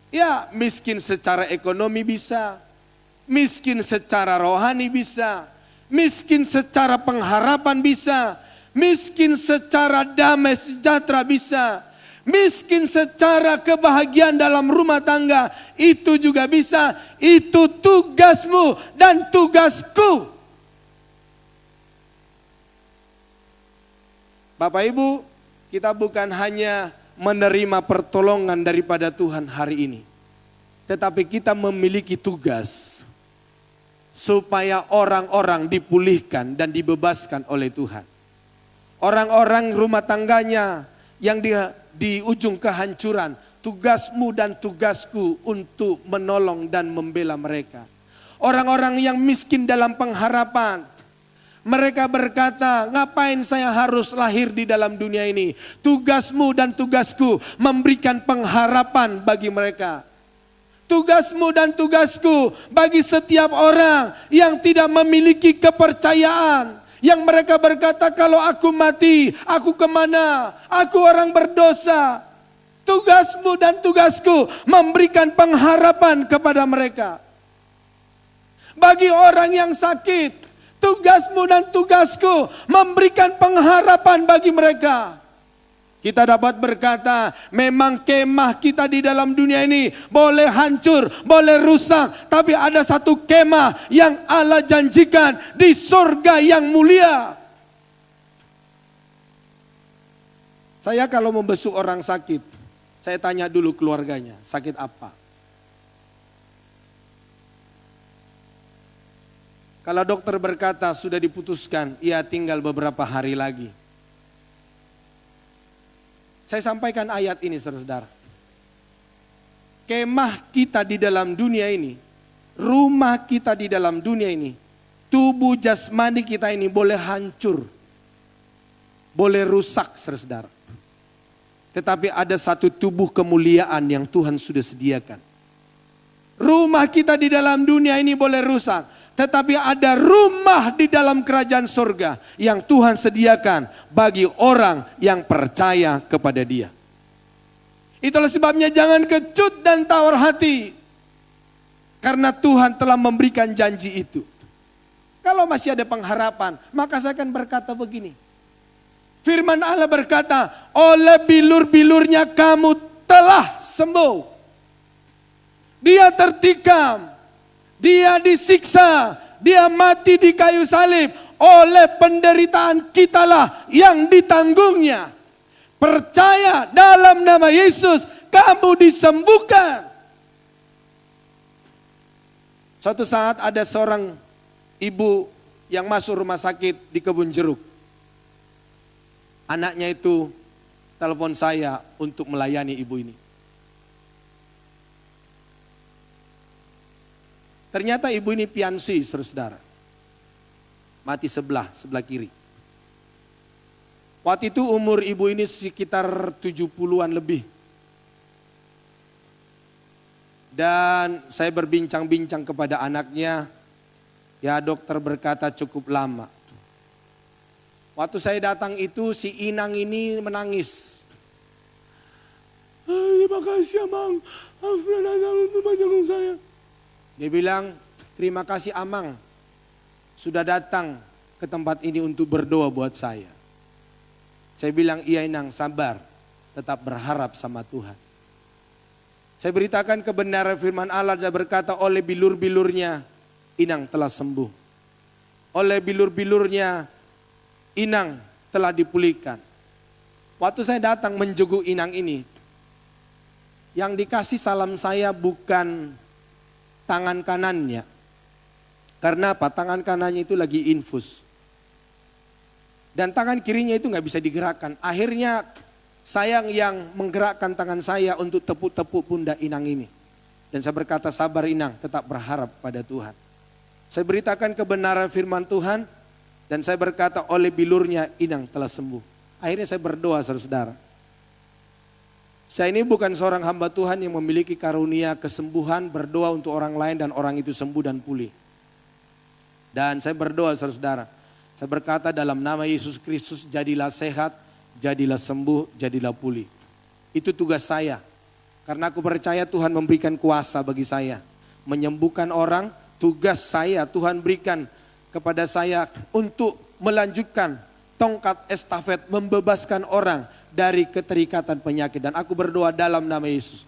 [SPEAKER 1] Ya, miskin secara ekonomi bisa, miskin secara rohani bisa, miskin secara pengharapan bisa, miskin secara damai sejahtera bisa, miskin secara kebahagiaan dalam rumah tangga itu juga bisa. Itu tugasmu dan tugasku. Bapak Ibu, kita bukan hanya menerima pertolongan daripada Tuhan hari ini, tetapi kita memiliki tugas supaya orang-orang dipulihkan dan dibebaskan oleh Tuhan. Orang-orang rumah tangganya yang di ujung kehancuran, tugasmu dan tugasku untuk menolong dan membela mereka. Orang-orang yang miskin dalam pengharapan, mereka berkata, ngapain saya harus lahir di dalam dunia ini? Tugasmu dan tugasku memberikan pengharapan bagi mereka. Tugasmu dan tugasku bagi setiap orang yang tidak memiliki kepercayaan. Yang mereka berkata, kalau aku mati, aku kemana? Aku orang berdosa. Tugasmu dan tugasku memberikan pengharapan kepada mereka. Bagi orang yang sakit, tugasmu dan tugasku memberikan pengharapan bagi mereka. Kita dapat berkata, memang kemah kita di dalam dunia ini boleh hancur, boleh rusak, tapi ada satu kemah yang Allah janjikan di surga yang mulia. Saya kalau membesuk orang sakit, saya tanya dulu keluarganya, sakit apa? Kalau dokter berkata sudah diputuskan, ia tinggal beberapa hari lagi. Saya sampaikan ayat ini saudara. Kemah kita di dalam dunia ini, rumah kita di dalam dunia ini, tubuh jasmani kita ini boleh hancur, boleh rusak saudara. Tetapi ada satu tubuh kemuliaan yang Tuhan sudah sediakan. Rumah kita di dalam dunia ini boleh rusak, tetapi ada rumah di dalam kerajaan surga yang Tuhan sediakan bagi orang yang percaya kepada Dia. Itulah sebabnya jangan kecut dan tawar hati, karena Tuhan telah memberikan janji itu. Kalau masih ada pengharapan, maka saya akan berkata begini. Firman Allah berkata, oleh bilur-bilurnya kamu telah sembuh. Dia tertikam, dia disiksa, dia mati di kayu salib. Oleh penderitaan kitalah yang ditanggungnya. Percaya dalam nama Yesus, kamu disembuhkan. Suatu saat ada seorang ibu yang masuk rumah sakit di Kebun Jeruk. Anaknya itu telepon saya untuk melayani ibu ini. Ternyata ibu ini piansi, saudara. Mati sebelah kiri. Waktu itu umur ibu ini sekitar 70-an lebih. Dan saya berbincang-bincang kepada anaknya, ya dokter berkata cukup lama. Waktu saya datang itu si Inang ini menangis. Terima kasih Amang, sudah datang untuk menjenguk saya. Dia bilang, terima kasih Amang, sudah datang ke tempat ini untuk berdoa buat saya. Saya bilang, iya Inang, sabar, tetap berharap sama Tuhan. Saya beritakan kebenaran firman Allah, saya berkata, oleh bilur-bilurnya Inang telah sembuh. Oleh bilur-bilurnya Inang telah dipulihkan. Waktu saya datang menjenguk Inang ini, Yang dikasih salam saya bukan tangan kanannya. Karena apa? Tangan kanannya itu lagi infus. Dan tangan kirinya itu nggak bisa digerakkan. Akhirnya saya yang menggerakkan tangan saya untuk tepuk-tepuk pundak Inang ini. Dan saya berkata, sabar Inang, tetap berharap pada Tuhan. Saya beritakan kebenaran firman Tuhan. Dan saya berkata, oleh bilurnya Inang telah sembuh. Akhirnya saya berdoa saudara-saudara. Saya ini bukan seorang hamba Tuhan yang memiliki karunia kesembuhan, berdoa untuk orang lain dan orang itu sembuh dan pulih. Dan saya berdoa saudara-saudara. Saya berkata dalam nama Yesus Kristus, jadilah sehat, jadilah sembuh, jadilah pulih. Itu tugas saya. Karena aku percaya Tuhan memberikan kuasa bagi saya. Menyembuhkan orang, tugas saya Tuhan berikan kepada saya untuk melanjutkan tongkat estafet, membebaskan orang dari keterikatan penyakit. Dan aku berdoa dalam nama Yesus.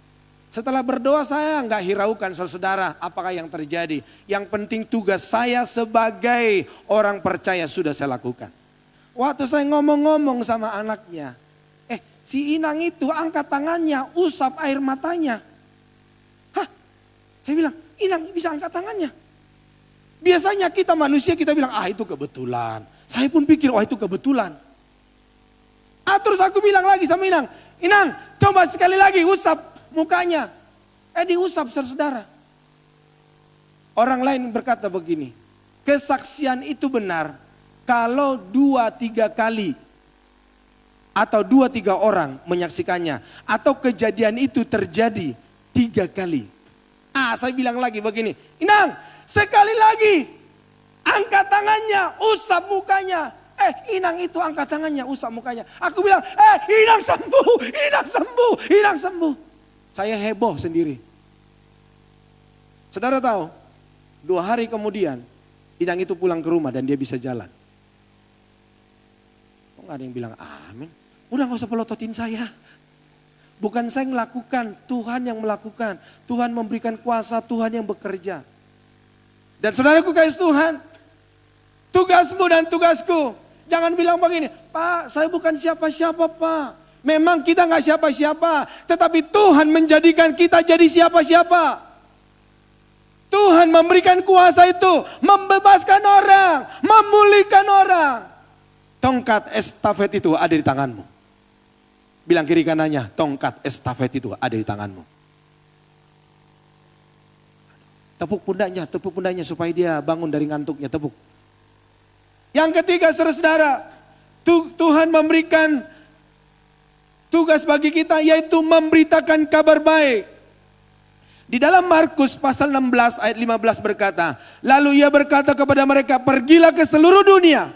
[SPEAKER 1] Setelah berdoa saya enggak hiraukan saudara apakah yang terjadi. Yang penting tugas saya sebagai orang percaya sudah saya lakukan. Waktu saya ngomong-ngomong sama anaknya. Si Inang itu angkat tangannya, usap air matanya. Hah? Saya bilang, Inang bisa angkat tangannya. Biasanya kita manusia kita bilang, itu kebetulan. Saya pun pikir, itu kebetulan. Terus aku bilang lagi sama Inang, Inang coba sekali lagi usap mukanya. Diusap saudara. Orang lain berkata begini, kesaksian itu benar kalau 2-3 kali atau 2-3 orang menyaksikannya. Atau kejadian itu terjadi 3 kali. Saya bilang lagi begini, Inang sekali lagi angkat tangannya, usap mukanya. Inang itu angkat tangannya, usap mukanya. Aku bilang, Inang sembuh, Inang sembuh, Inang sembuh. Saya heboh sendiri. Saudara tahu, 2 hari kemudian Inang itu pulang ke rumah dan dia bisa jalan. Kok gak ada yang bilang amin? Udah gak usah pelototin saya. Bukan saya yang melakukan, Tuhan yang melakukan. Tuhan memberikan kuasa, Tuhan yang bekerja. Dan saudaraku kasih Tuhan, tugasmu dan tugasku. Jangan bilang begini, Pak saya bukan siapa-siapa Pak. Memang kita gak siapa-siapa. Tetapi Tuhan menjadikan kita jadi siapa-siapa. Tuhan memberikan kuasa itu, membebaskan orang, memulihkan orang. Tongkat estafet itu ada di tanganmu. Bilang kiri kanannya, tongkat estafet itu ada di tanganmu. Tepuk pundaknya supaya dia bangun dari ngantuknya, tepuk. Yang ketiga saudara, Tuhan memberikan tugas bagi kita yaitu memberitakan kabar baik. Di dalam Markus pasal 16 ayat 15 berkata, lalu ia berkata kepada mereka, pergilah ke seluruh dunia,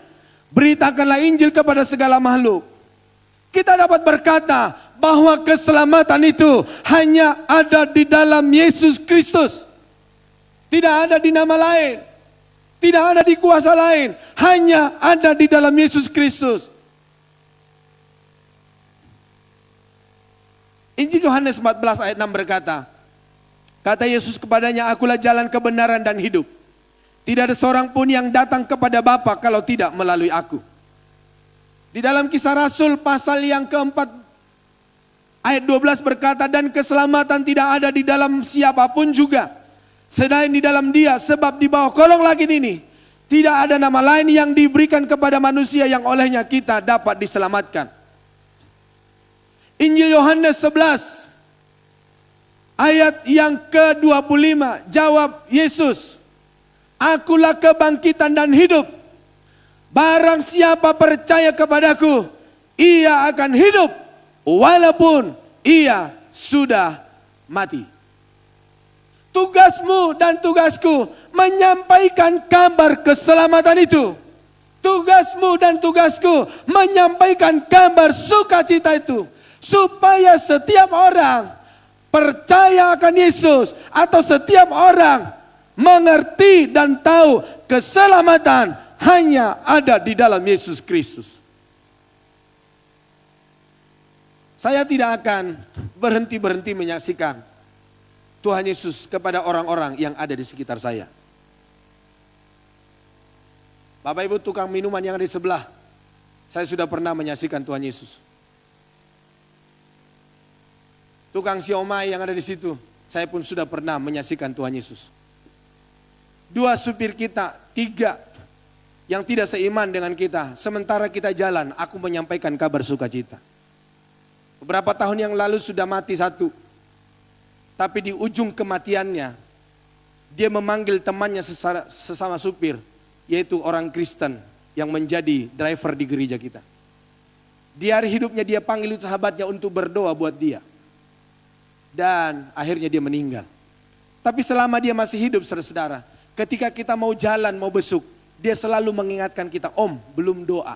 [SPEAKER 1] beritakanlah Injil kepada segala makhluk. Kita dapat berkata bahwa keselamatan itu hanya ada di dalam Yesus Kristus. Tidak ada di nama lain. Tidak ada di kuasa lain. Hanya ada di dalam Yesus Kristus. Injil Yohanes 14 ayat 6 berkata, kata Yesus kepadanya, akulah jalan kebenaran dan hidup. Tidak ada seorang pun yang datang kepada Bapa kalau tidak melalui aku. Di dalam Kisah Rasul pasal yang keempat ayat 12 berkata, dan keselamatan tidak ada di dalam siapapun juga selain di dalam Dia, sebab di bawah kolong langit ini tidak ada nama lain yang diberikan kepada manusia yang olehnya kita dapat diselamatkan. Injil Yohanes 11 ayat yang ke-25, jawab Yesus, akulah kebangkitan dan hidup. Barang siapa percaya kepadaku, ia akan hidup walaupun ia sudah mati. Tugasmu dan tugasku menyampaikan kabar keselamatan itu. Tugasmu dan tugasku menyampaikan kabar sukacita itu. Supaya setiap orang percaya akan Yesus, atau setiap orang mengerti dan tahu keselamatan hanya ada di dalam Yesus Kristus. Saya tidak akan berhenti-berhenti menyaksikan Tuhan Yesus kepada orang-orang yang ada di sekitar saya. Bapak Ibu tukang minuman yang ada di sebelah, saya sudah pernah menyaksikan Tuhan Yesus. tukang siomay yang ada di situ, saya pun sudah pernah menyaksikan Tuhan Yesus. 2 supir kita, 3 yang tidak seiman dengan kita. Sementara kita jalan, aku menyampaikan kabar sukacita. Beberapa tahun yang lalu sudah mati 1. Tapi di ujung kematiannya, dia memanggil temannya sesama supir, yaitu orang Kristen yang menjadi driver di gereja kita. Di hari hidupnya dia panggil sahabatnya untuk berdoa buat dia. Dan akhirnya dia meninggal. Tapi selama dia masih hidup, saudara-saudara, ketika kita mau jalan, mau besuk, dia selalu mengingatkan kita, Om, belum doa.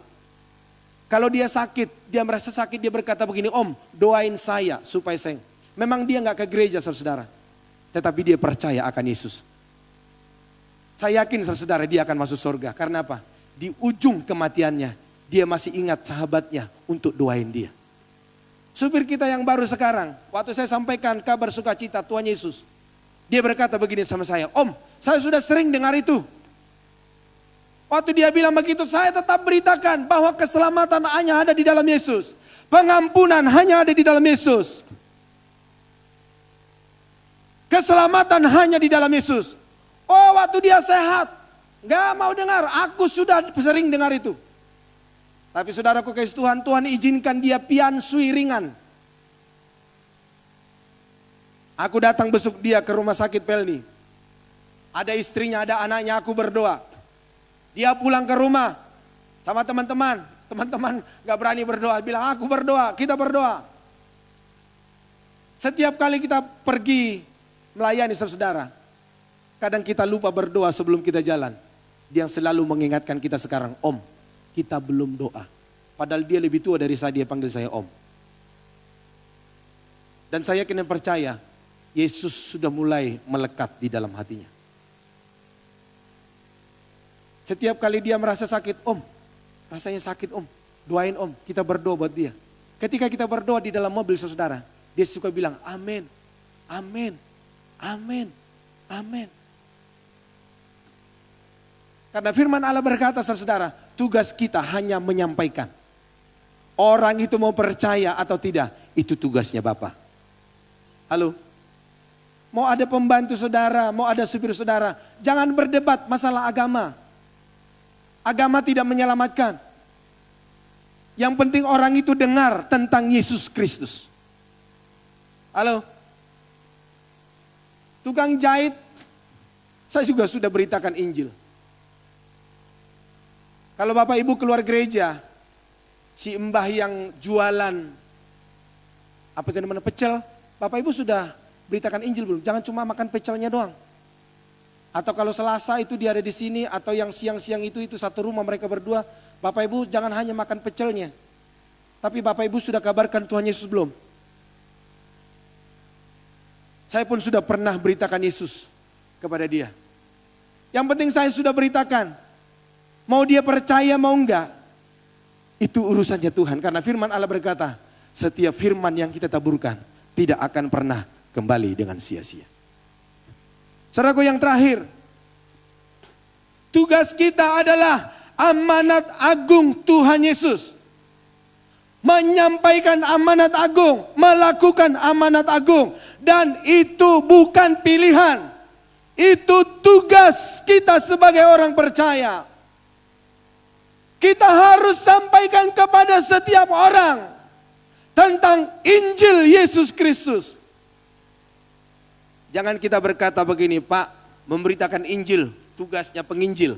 [SPEAKER 1] Kalau dia sakit, dia merasa sakit, dia berkata begini, Om, doain saya supaya saya. Memang dia nggak ke gereja, saudara-saudara. Tetapi dia percaya akan Yesus. Saya yakin, saudara-saudara, dia akan masuk surga. Karena apa? Di ujung kematiannya, dia masih ingat sahabatnya untuk doain dia. Supir kita yang baru sekarang, waktu saya sampaikan kabar sukacita Tuhan Yesus, dia berkata begini sama saya, Om, saya sudah sering dengar itu. Waktu dia bilang begitu, saya tetap beritakan bahwa keselamatan hanya ada di dalam Yesus. Pengampunan hanya ada di dalam Yesus. Keselamatan hanya di dalam Yesus. Oh, waktu dia sehat, gak mau dengar, aku sudah sering dengar itu. Tapi saudaraku kasih Tuhan, Tuhan izinkan dia piansui ringan. Aku datang besuk dia ke rumah sakit Pelni. Ada istrinya, ada anaknya, aku berdoa. Dia pulang ke rumah sama teman-teman. Teman-teman gak berani berdoa, bilang aku berdoa, kita berdoa. Setiap kali kita pergi melayani saudara, kadang kita lupa berdoa sebelum kita jalan. Dia yang selalu mengingatkan kita sekarang, Om, kita belum doa. Padahal dia lebih tua dari saya, dia panggil saya Om. Dan saya kena percaya, Yesus sudah mulai melekat di dalam hatinya. Setiap kali dia merasa sakit, Om, rasanya sakit Om, doain Om, kita berdoa buat dia. Ketika kita berdoa di dalam mobil saudara, dia suka bilang, amin, amin, amin, amin. Karena firman Allah berkata, saudara, tugas kita hanya menyampaikan. Orang itu mau percaya atau tidak, itu tugasnya Bapa. Halo? Mau ada pembantu saudara, mau ada supir saudara, jangan berdebat masalah agama. Agama tidak menyelamatkan. Yang penting orang itu dengar tentang Yesus Kristus. Halo? Tukang jahit, saya juga sudah beritakan Injil. Kalau Bapak Ibu keluar gereja, si mbah yang jualan apa itu namanya pecel, Bapak Ibu sudah beritakan Injil belum? Jangan cuma makan pecelnya doang. Atau kalau Selasa itu dia ada di sini, atau yang siang-siang itu satu rumah mereka berdua, Bapak Ibu jangan hanya makan pecelnya. Tapi Bapak Ibu sudah kabarkan Tuhan Yesus belum? Saya pun sudah pernah beritakan Yesus kepada dia. Yang penting saya sudah beritakan. Mau dia percaya mau enggak, itu urusannya Tuhan. Karena firman Allah berkata, setiap firman yang kita taburkan tidak akan pernah kembali dengan sia-sia. Saudaraku yang terakhir, tugas kita adalah amanat agung Tuhan Yesus. Menyampaikan amanat agung, melakukan amanat agung. Dan itu bukan pilihan, itu tugas kita sebagai orang percaya. Kita harus sampaikan kepada setiap orang tentang Injil Yesus Kristus. Jangan kita berkata begini, Pak, memberitakan Injil, tugasnya penginjil,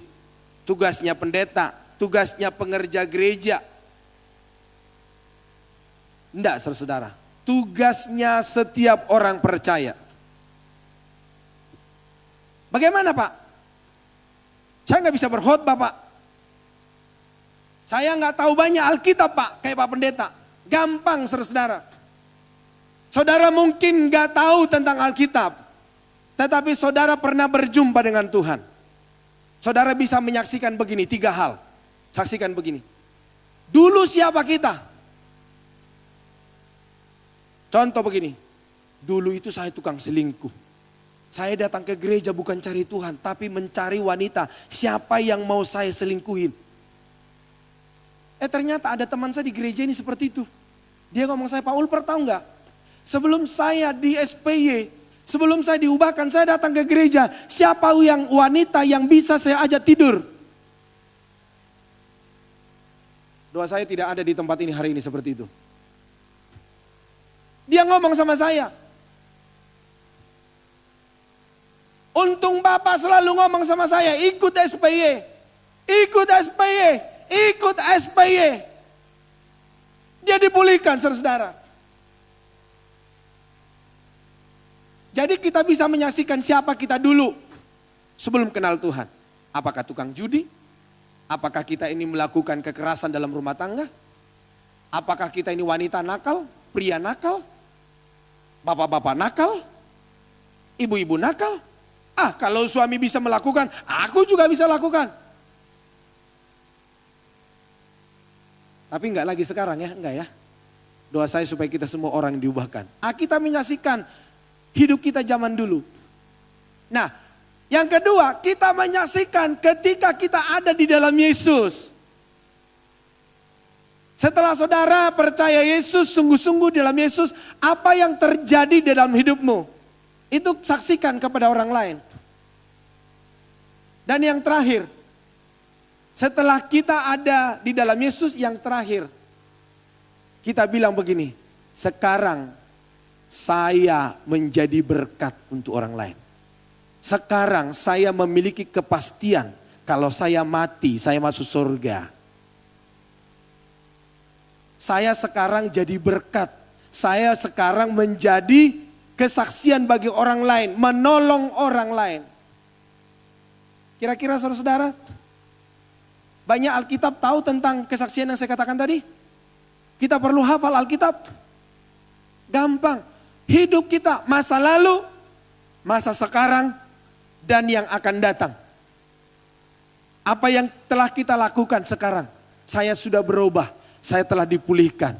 [SPEAKER 1] tugasnya pendeta, tugasnya pengerja gereja. Enggak, saudara, tugasnya setiap orang percaya. Bagaimana Pak? Saya nggak bisa berkhotbah Pak. Saya nggak tahu banyak Alkitab Pak, kayak Pak Pendeta. Gampang saudara. Saudara mungkin nggak tahu tentang Alkitab, tetapi saudara pernah berjumpa dengan Tuhan. Saudara bisa menyaksikan begini, 3 hal. Saksikan begini. Dulu siapa kita? Contoh begini. Dulu itu saya tukang selingkuh. Saya datang ke gereja bukan cari Tuhan, tapi mencari wanita. Siapa yang mau saya selingkuhin? Ternyata ada teman saya di gereja ini seperti itu. Dia ngomong saya, Pak Ulper tahu nggak? Sebelum saya di SPY, sebelum saya diubahkan, saya datang ke gereja. Siapa yang wanita yang bisa saya ajak tidur? Doa saya tidak ada di tempat ini hari ini seperti itu. Dia ngomong sama saya. Untung Bapak selalu ngomong sama saya, ikut SPY, ikut SPY, ikut SPY. Dia dipulihkan, saudara. Jadi kita bisa menyaksikan siapa kita dulu sebelum kenal Tuhan. Apakah tukang judi? Apakah kita ini melakukan kekerasan dalam rumah tangga? Apakah kita ini wanita nakal, pria nakal, bapak-bapak nakal, ibu-ibu nakal? Kalau suami bisa melakukan, aku juga bisa lakukan. Tapi enggak lagi sekarang ya, enggak ya. Doa saya supaya kita semua orang diubahkan. Kita menyaksikan hidup kita zaman dulu. Nah, yang kedua, kita menyaksikan ketika kita ada di dalam Yesus. Setelah saudara percaya Yesus, sungguh-sungguh di dalam Yesus, apa yang terjadi di dalam hidupmu? Itu saksikan kepada orang lain. Dan yang terakhir, setelah kita ada di dalam Yesus, yang terakhir, kita bilang begini, sekarang saya menjadi berkat untuk orang lain. Sekarang saya memiliki kepastian kalau saya mati, saya masuk surga. Saya sekarang jadi berkat. Saya sekarang menjadi kesaksian bagi orang lain, menolong orang lain. Kira-kira saudara-saudara, banyak Alkitab tahu tentang kesaksian yang saya katakan tadi? Kita perlu hafal Alkitab. Gampang. Hidup kita masa lalu, masa sekarang, dan yang akan datang. Apa yang telah kita lakukan sekarang? Saya sudah berubah, saya telah dipulihkan.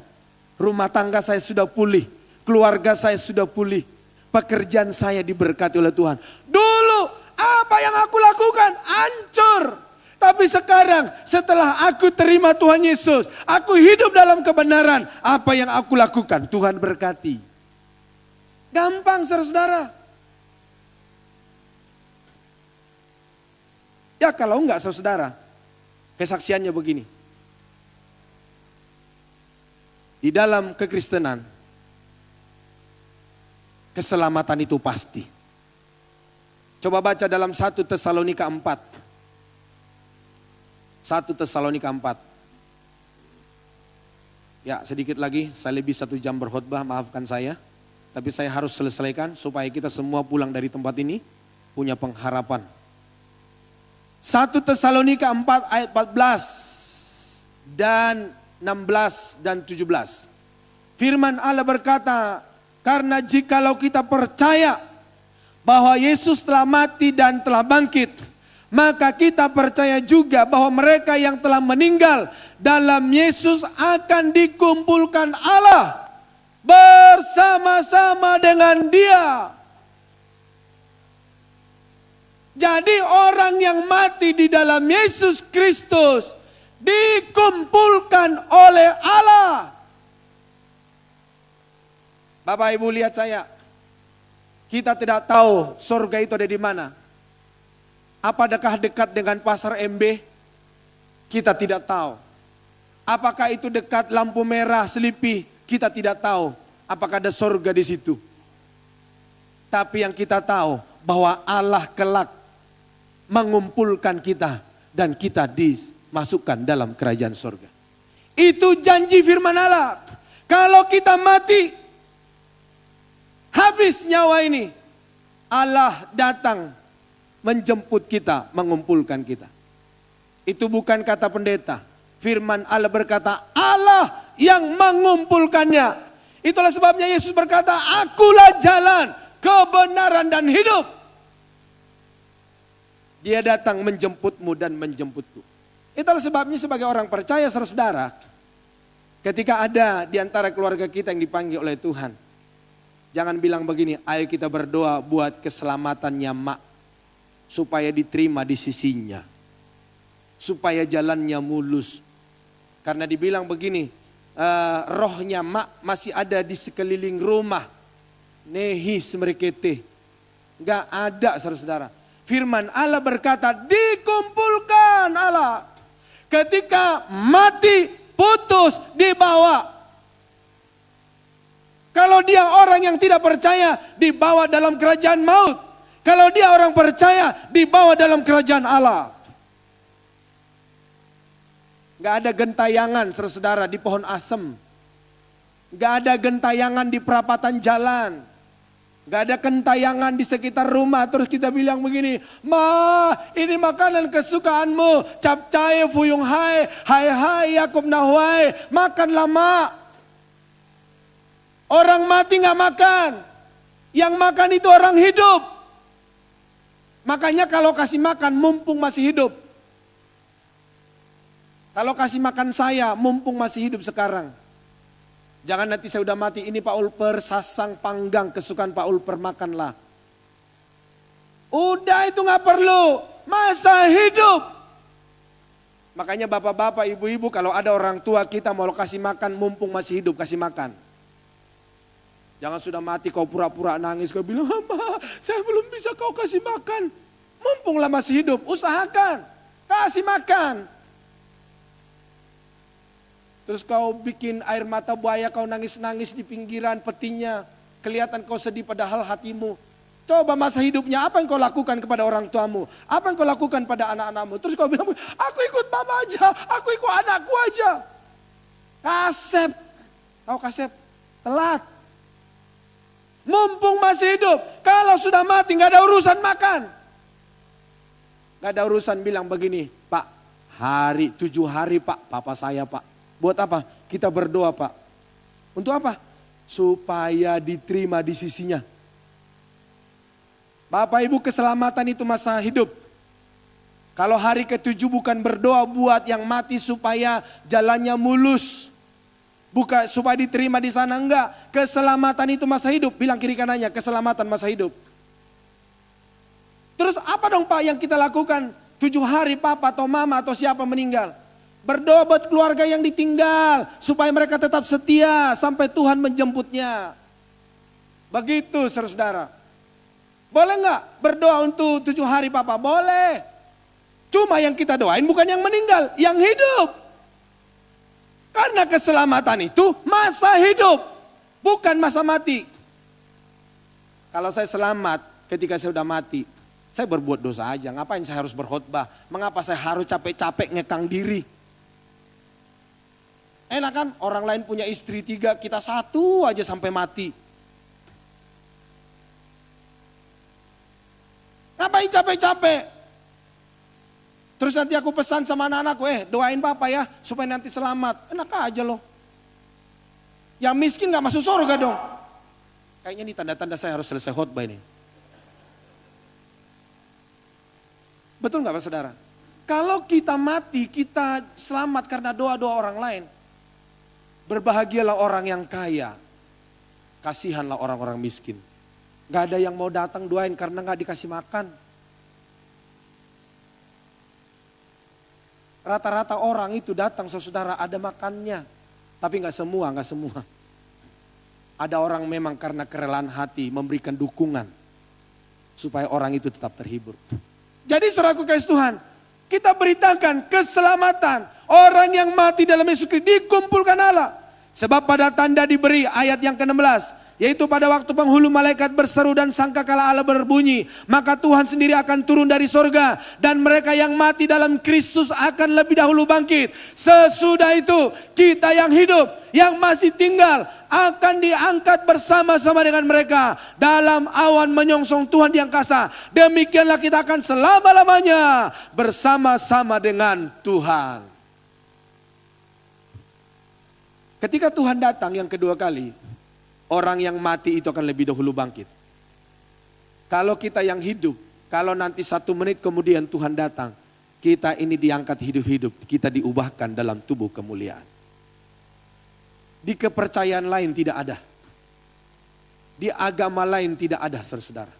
[SPEAKER 1] Rumah tangga saya sudah pulih, keluarga saya sudah pulih. Pekerjaan saya diberkati oleh Tuhan. Dulu apa yang aku lakukan? Hancur. Tapi sekarang setelah aku terima Tuhan Yesus, aku hidup dalam kebenaran. Apa yang aku lakukan? Tuhan berkati. Gampang saudara-saudara. Ya kalau enggak saudara, kesaksiannya begini. Di dalam kekristenan, keselamatan itu pasti. Coba baca dalam 1 Tesalonika 4. 1 Tesalonika 4. Ya sedikit lagi, saya lebih 1 jam berkhotbah, maafkan saya. Tapi saya harus selesaikan supaya kita semua pulang dari tempat ini punya pengharapan. 1 Tesalonika 4 ayat 14 dan 16 dan 17. Firman Allah berkata, karena jikalau kita percaya bahwa Yesus telah mati dan telah bangkit, maka kita percaya juga bahwa mereka yang telah meninggal dalam Yesus akan dikumpulkan Allah bersama-sama dengan Dia. Jadi orang yang mati di dalam Yesus Kristus dikumpulkan oleh Allah. Bapak Ibu lihat saya. Kita tidak tahu surga itu ada di mana. Apakah dekat dengan pasar MB? Kita tidak tahu. Apakah itu dekat lampu merah Selipi? Kita tidak tahu. Apakah ada surga di situ? Tapi yang kita tahu bahwa Allah kelak mengumpulkan kita dan kita dimasukkan dalam kerajaan surga. Itu janji firman Allah. Kalau kita mati, habis nyawa ini, Allah datang menjemput kita, mengumpulkan kita. Itu bukan kata pendeta. Firman Allah berkata, Allah yang mengumpulkannya. Itulah sebabnya Yesus berkata, akulah jalan, kebenaran dan hidup. Dia datang menjemputmu dan menjemputku. Itulah sebabnya sebagai orang percaya saudara, ketika ada di antara keluarga kita yang dipanggil oleh Tuhan, jangan bilang begini, ayo kita berdoa buat keselamatannya mak, supaya diterima di sisinya, supaya jalannya mulus. Karena dibilang begini, rohnya mak masih ada di sekeliling rumah. Nehis merikete. Enggak ada saudara-saudara. Firman Allah berkata dikumpulkan Allah. Ketika mati putus dibawa. Kalau dia orang yang tidak percaya dibawa dalam kerajaan maut. Kalau dia orang percaya dibawa dalam kerajaan Allah. Enggak ada gentayangan saudara-saudara di pohon asem. Enggak ada gentayangan di perapatan jalan. Gak ada gentayangan di sekitar rumah terus kita bilang begini, Ma, ini makanan kesukaanmu, capcay, fuyung hai, hai Yakub nahwai, makanlah mak. Orang mati gak makan, yang makan itu orang hidup. Makanya kalau kasih makan mumpung masih hidup. Kalau kasih makan saya mumpung masih hidup sekarang. Jangan nanti saya udah mati, ini Pak Ulper sasang panggang kesukaan Pak Ulper makanlah. Udah itu gak perlu, masa hidup. Makanya bapak-bapak, ibu-ibu kalau ada orang tua kita mau kasih makan mumpung masih hidup kasih makan. Jangan sudah mati kau pura-pura nangis, kau bilang, Ma, saya belum bisa kau kasih makan. Mumpunglah masih hidup, usahakan, kasih makan. Terus kau bikin air mata buaya, kau nangis-nangis di pinggiran petinya. Kelihatan kau sedih padahal hatimu. Coba masa hidupnya apa yang kau lakukan kepada orang tuamu? Apa yang kau lakukan pada anak-anakmu? Terus kau bilang, aku ikut mama aja, aku ikut anakku aja. Kasep, tahu kasep, telat. Mumpung masih hidup, kalau sudah mati gak ada urusan makan. Gak ada urusan bilang begini, Pak, 7 hari Pak, papa saya Pak. Buat apa? Kita berdoa Pak. Untuk apa? Supaya diterima di sisinya. Bapak Ibu, keselamatan itu masa hidup. Kalau hari ke-7 bukan berdoa buat yang mati supaya jalannya mulus. Bukan supaya diterima di sana, enggak. Keselamatan itu masa hidup. Bilang kiri kanannya, keselamatan masa hidup. Terus apa dong Pak yang kita lakukan? 7 hari papa atau mama atau siapa meninggal. Berdoa buat keluarga yang ditinggal. Supaya mereka tetap setia sampai Tuhan menjemputnya. Begitu saudara-saudara. Boleh nggak berdoa untuk 7 hari papa? Boleh. Cuma yang kita doain bukan yang meninggal, yang hidup. Karena keselamatan itu masa hidup. Bukan masa mati. Kalau saya selamat ketika saya sudah mati. Saya berbuat dosa aja. Ngapain saya harus berkhotbah? Mengapa saya harus capek-capek ngekang diri? Enak kan orang lain punya istri 3, kita 1 aja sampai mati. Ngapain capek-capek? Terus nanti aku pesan sama anak-anakku, doain papa ya supaya nanti selamat. Enak aja loh. Yang miskin gak masuk surga dong. Kayaknya ini tanda-tanda saya harus selesai khotbah ini. Betul gak Pak Saudara? Kalau kita mati, kita selamat karena doa-doa orang lain. Berbahagialah orang yang kaya. Kasihanlah orang-orang miskin. Gak ada yang mau datang doain karena gak dikasih makan. Rata-rata orang itu datang saudara ada makannya. Tapi gak semua. Ada orang memang karena kerelaan hati memberikan dukungan. Supaya orang itu tetap terhibur. Jadi saudaraku kasih Tuhan. Kita beritakan keselamatan. Orang yang mati dalam Yesus Kristus dikumpulkan Allah. Sebab pada tanda diberi ayat yang ke-16. Yaitu pada waktu penghulu malaikat berseru dan sangkakala Allah berbunyi. Maka Tuhan sendiri akan turun dari sorga. Dan mereka yang mati dalam Kristus akan lebih dahulu bangkit. Sesudah itu kita yang hidup, yang masih tinggal akan diangkat bersama-sama dengan mereka. Dalam awan menyongsong Tuhan di angkasa. Demikianlah kita akan selama-lamanya bersama-sama dengan Tuhan. Ketika Tuhan datang yang kedua kali, orang yang mati itu akan lebih dahulu bangkit. Kalau kita yang hidup, kalau nanti 1 menit kemudian Tuhan datang, kita ini diangkat hidup-hidup, kita diubahkan dalam tubuh kemuliaan. Di kepercayaan lain tidak ada. Di agama lain tidak ada, saudara-saudara.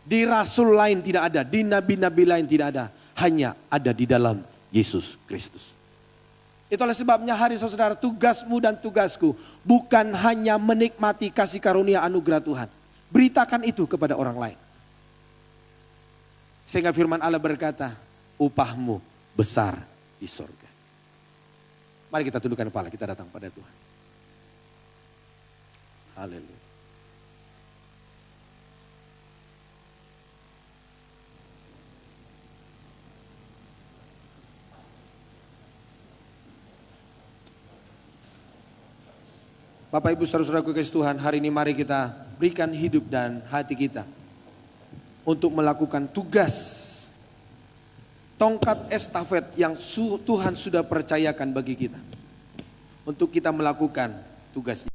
[SPEAKER 1] Di rasul lain tidak ada, di nabi-nabi lain tidak ada. Hanya ada di dalam Yesus Kristus. Itulah sebabnya hari saudara, tugasmu dan tugasku bukan hanya menikmati kasih karunia anugerah Tuhan. Beritakan itu kepada orang lain. Sehingga firman Allah berkata, upahmu besar di sorga. Mari kita tundukkan kepala, kita datang pada Tuhan. Haleluya. Bapak Ibu saudara-saudaraku kasih Tuhan, hari ini mari kita berikan hidup dan hati kita untuk melakukan tugas tongkat estafet yang Tuhan sudah percayakan bagi kita. Untuk kita melakukan tugasnya.